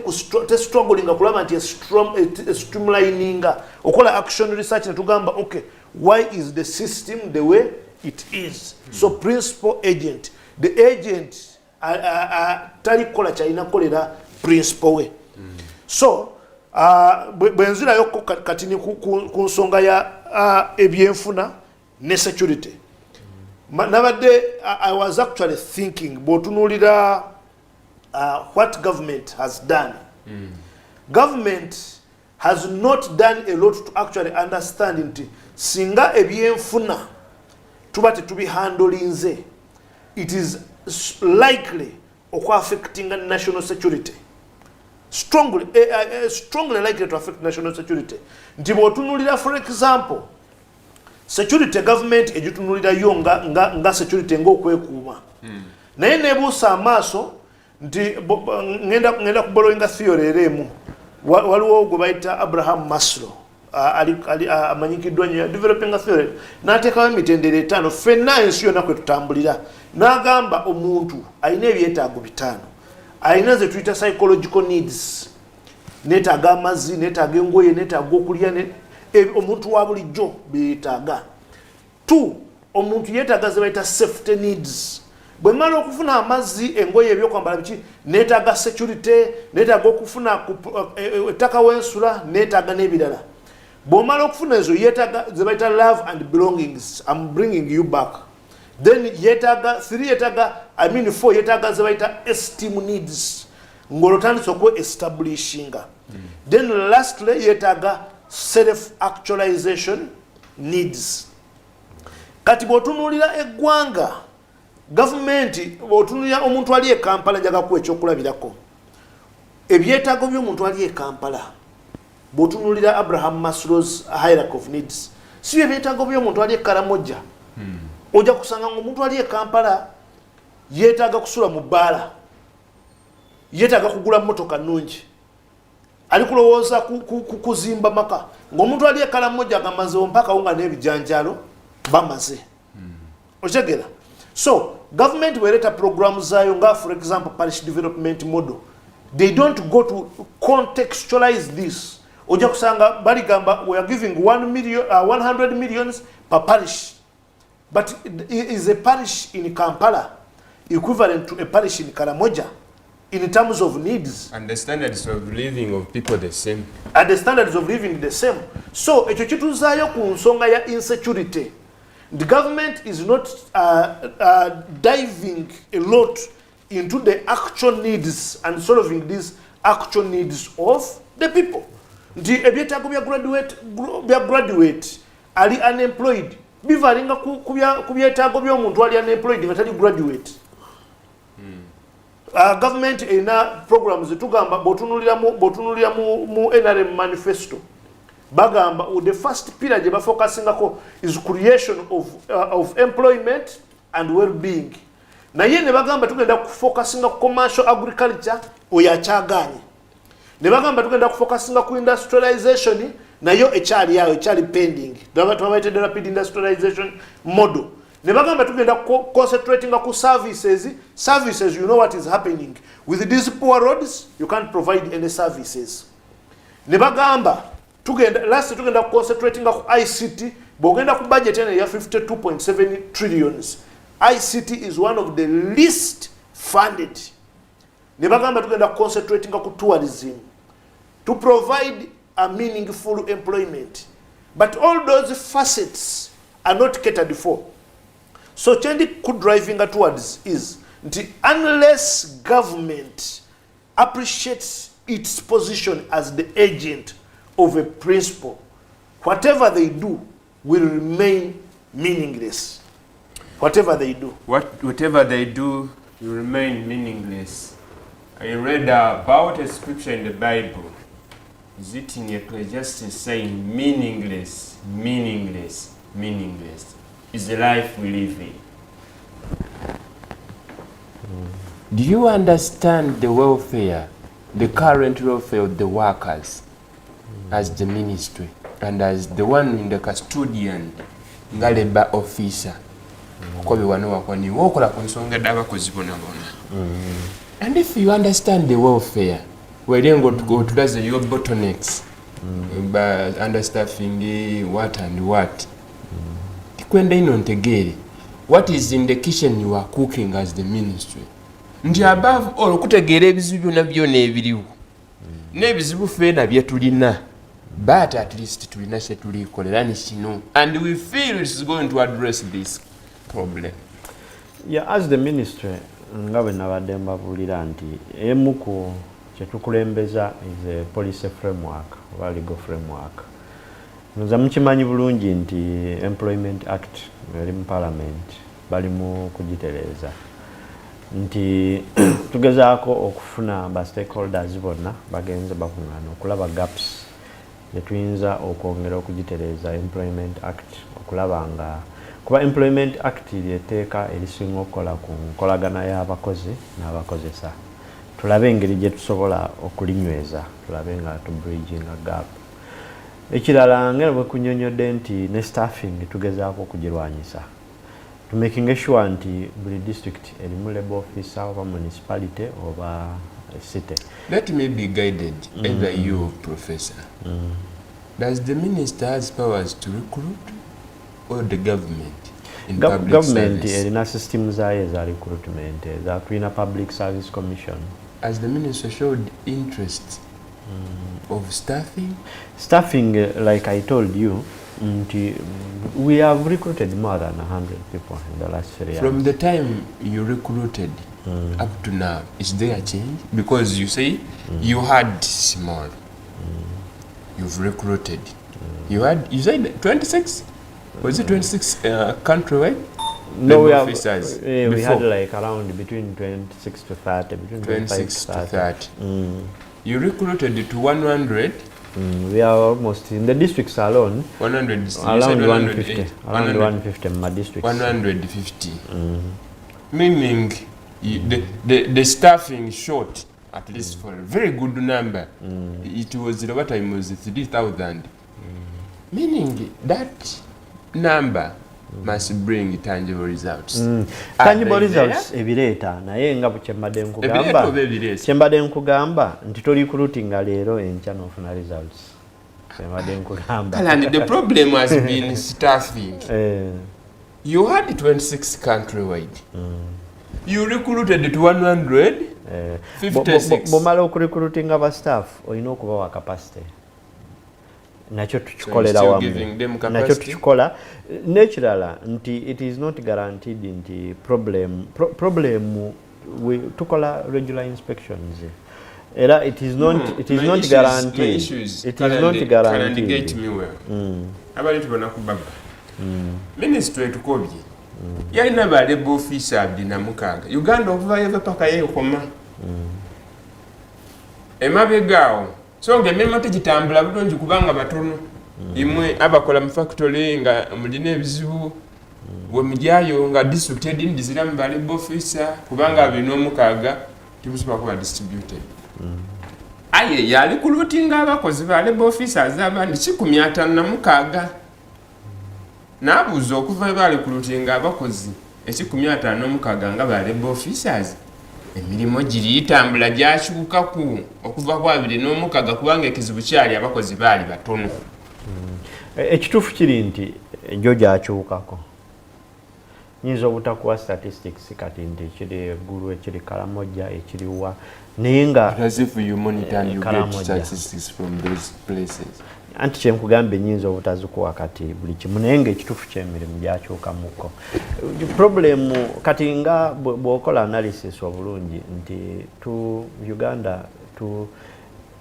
S5: struggling kulaba nti streamlininga okola action research netugamba okay, why is the system the way it is? So principal agent, the agent tali kola kyalina kolera principal we. So bwenzirayo kati ni ku nsonga ya ebyenfuna ne security. Nabadde I was actually thinking botunulira what government has done. Government has not done a lot to actually understand nti singa ebyenfuna tuba tetubihandolinze, it is likely affecting national security. Strongly likely to affect national security. Nti botunulira for example security government ejitunulira yo nga security ng'okwekuuma. Naye nebuusa amaaso nti ngenda kuborrowinga theory eremu. Waliwo gwe bayita Abraham Maslow amanyikiddwa nnyo developing a theory n'ateekawo emitendera 5 ffenna ensi yonna kwe tutambulira n'agamba omuntu alina ebyetaago 5. Alina ze tuyita psychological needs, neetaaga amazzi, neetaaga engoye, neetaaga okulya, omuntu wa bulijjo beetaaga. 2, omuntu yeetaaga ze bayita safety needs. Bwe mmala okufuna amazzi, engoye, ebyokwambala biki, neetaaga security, neetaaga okufuna ettaka w'ensula, neetaaga n'ebirala. Bw'omala okufuna ezo yeetaaga ze bayita love and belongings, I'm bringing you back. Then yetaga 3 yetaga 4 yetaga ze bayita esteem needs ngolotandise okwe establishinga. Then lastly yetaga self actualization needs. Kati botunulira eggwanga government botunulira omuntu ali e Kampala njaga ku ekyokulabirako ebyetaago by'omuntu ali e Kampala botunulira Abraham Maslow's hierarchy of needs si ebyetaago by'omuntu ali e Karamoja. Oja kusanga omuntu ali e Kampala yeetaaga kusula mu bbaala, yeetaaga kugula mmotoka nnungi, ali kulowooza kuzimba maka, ng'omuntu ali e Karamoja agamazewo mpaka wonga n'ebijanjaalo bamaze. Otegera? So government wereeta programu zaayo nga for example parish development model, they don't go to contextualize this. Oja kusanga baligamba we are giving 100 millions per parish. But is a parish in Kampala equivalent to a parish in Karamoja in terms of needs?
S1: And the standards of living of people the same.
S5: And the standards of living the same. So, ekyo kituzaayo ku nsonga ya insecurity. The government is not diving a lot into the actual needs and solving these actual needs of the people. Nti ebyetaago bya graduate ali unemployed. Bivalinga ku byetaago by'omuntu ali unemployed nga tali graduate. Government ena programs tugamba botunulira mu NRM manifesto bagamba the first pillar gye bafocusingako is creation of employment and well-being. Naye ne bagamba tugenda kufocusinga ku commercial agriculture oyo akyagaanye. Ne bagamba tugenda kufocusinga ku industrialization nayo ekyali yayo ekyali pending. Twabayita the rapid industrialization model. Ne bagamba tugenda concentrating ku services. Services, you know what is happening. With these poor roads, you can't provide any services. Ne bagamba tugenda concentrating ku ICT bw'ogenda ku budget eno ya 52.7 trillions, ICT is one of the least funded. Ne bagamba tugenda concentrating ku tourism to provide a meaningful employment. But all those facets are not catered for. So change could driving towards is unless government appreciates its position as the agent of a principle, whatever they do will remain meaningless. Whatever they do.
S1: Whatever they do will remain meaningless. I read about a scripture in the Bible. Is it in Ecclesiastes saying meaningless, meaningless, meaningless is the life we live in? Do you understand the welfare, the current welfare of the workers as the ministry and as the one in the custodian, nga labor officer? And if you understand the welfare, we then go to that's your bottlenecks, by understaffing, what and what. What is in the kitchen you are cooking as the ministry? Ndi above all kutegeera ebizibu byonna byonna ebiriwo n'ebizibu feena bye tulina, but at least tulina kye tulikolera ni kino, and we feel it's going to address this problem.
S3: Yeah, as the ministry nga bwe nabadde mbabuulira nti emu ku kye tukulembeza is a policy framework oba legal framework. Nze mukimanyi bulungi nti Employment Act eri mu Parliament bali mu kugitereeza nti tugezaako okufuna ba stakeholders bonna bagenze bakuŋŋaana okulaba gaps tuyinza okwongera okugitereeza Employment Act, okulaba nga kuba Employment Act lyeteeka erisinga okukola ku nkolagana y'abakozi n'abakozesa. Tulabe engeri gye tusobola okulinyweza, tulabe nga tubridginga gap. Ekirala ngera bwe kunyonyodde nti ne staffing tugezaako okugirwanyisa, to making sure nti buli district erimu labor officer oba municipality oba city.
S1: Let me be guided, either you or professor. Does the minister has powers to recruit or the government in public
S3: government
S1: service?
S3: erina system zayo za recruitment za tulina public service commission.
S1: As the minister showed interest of staffing?
S3: Staffing, like I told you, we have recruited more than 100 people in the last 3 years.
S1: From the time you recruited up to now, is there a change? Because you say you had small, you've recruited. You said 26? Was it 26 countrywide?
S3: No, we have.
S1: Officers
S3: We had like around between 26 to 30, between
S1: 26 to 30.
S3: 30.
S1: You recruited to 100.
S3: We are almost in the districts alone.
S1: 100.
S3: Around 150. Around 150 in my districts.
S1: 150. Meaning the staffing short, at least for a very good number. It was the time was 3,000. Meaning that number must bring tangible results.
S3: Tangible results ebireeta naye nga kyembadde nkugamba nti toli recruitinga leero enkya n'ofuna results. Kyembadde nkugamba.
S1: And the problem has been staffing. You had 26 countrywide. You recruited to 100. 56.
S3: Bomala okurecruitinga ba staff olina okubawa capacity. Nakyo tukikolera wamu. Nakyo tukikola. Nekirala nti it is not guaranteed nti problem we tukola regular inspections. Era it is not guaranteed. It is not guaranteed.
S1: Can get me well. Abali tubona kubaba. Ministry tukobye. Yalina ba labor officer dina mukanga. Uganda okuva yeva paka yekoma. Emabegao. So ngemema tegitambula bulungi kubanga batono. Imwe abakola mu factory nga mulina ebizibu we mujyayo nga district edindi ziramu ba labor officer kubanga abino omukaaga tibusobola kuba distributed. Aye yali kulutinga abakozi ba labor officers abandi 156 n'abuuza okuva bali kulutinga abakozi 156 nga ba labor officers. Emirimu giri itambula gyashukaku okuva kwa 26 kubanga ekizibu kyali abakozi bali batono.
S3: Ekituufu kiri nti jjo gyakyukako. Nyinza obutakuwa statistics kati nti ekiri eggulu ekiri Karamoja ekiriwa naye nga
S1: as if you monitor and you get statistics from those places.
S3: Anti kyenkugambye nyinza obutazikuwa kati buli kimu naye ng'ekituufu ky'emirimu gyakyukamuko. Problem kati nga bw'okola analysis obulungi nti Uganda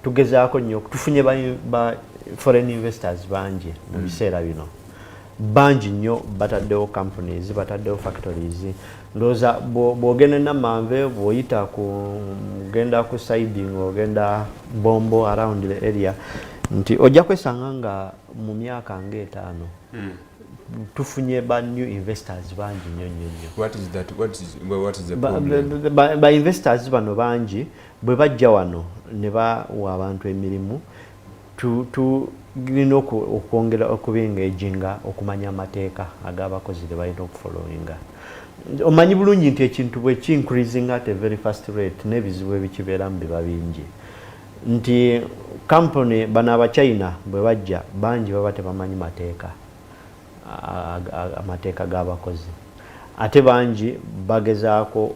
S3: tugezaako nnyo tufunye ba foreign investors bangi mu biseera bino. Bangi nnyo bataddewo companies bataddewo factories ndowooza bw'ogenda Namanve bw'oyita genda ku siding ogenda Bombo around the area nti ojja kwesanga nga mu myaka ng'etaano tufunye ba new investors bangi nnyo nnyo.
S1: What is that? What is the problem?
S3: Ba investors bano bangi bwe bajja wano ne bawa abantu emirimu tulina okwongera okubengaginga okumanya amateeka ag'abakozi ge balina okufollowinga. Omanyi bulungi nti ekintu bwe ki-increasing at a very fast rate n'ebizibu ebikibeeramu biba bingi nti company bano Abachina bwe bajja bangi baba tebamanyi amateeka g'abakozi ate bangi bagezaako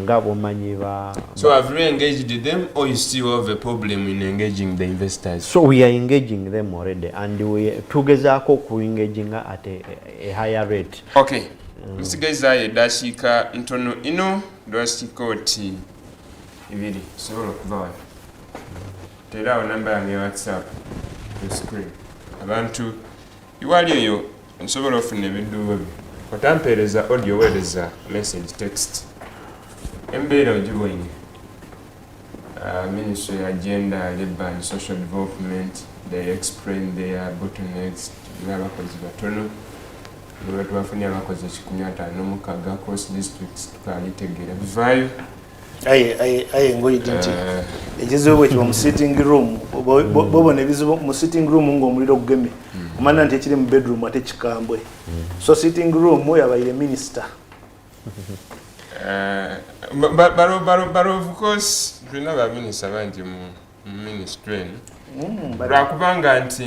S3: nga bomanyi ba.
S1: So have you engaged them or you still have a problem in engaging the investors?
S3: So we are engaging them already and we tugezaako ku-engaging at a higher rate.
S1: Okay. Musigaiza eddakiika ntono ino lwasika oti ibiri sobola okuva wano. Teerawo namba yange ya WhatsApp ku screen. Abantu iwali eyo nsobola ofuna ebidduubo byo. Otampeereza audio weereza message text. Embeera ogibonye. Ministry Agenda, Labour and Social Development, they explain their bottlenecks n'abakozi batono. Lwe twafunye abakozi 156 cross districts tukayitegeera bivaayo.
S4: Aye ngoyi nti ekizibu bwe kiba mu sitting room bobona ebizibu mu sitting room ng'omuliro gugemye omanya nti ekiri mu bedroom ate kikambwe so sitting room yabaire minister.
S1: But of course tulina baminisita bangi mu ministry lwakubanga nti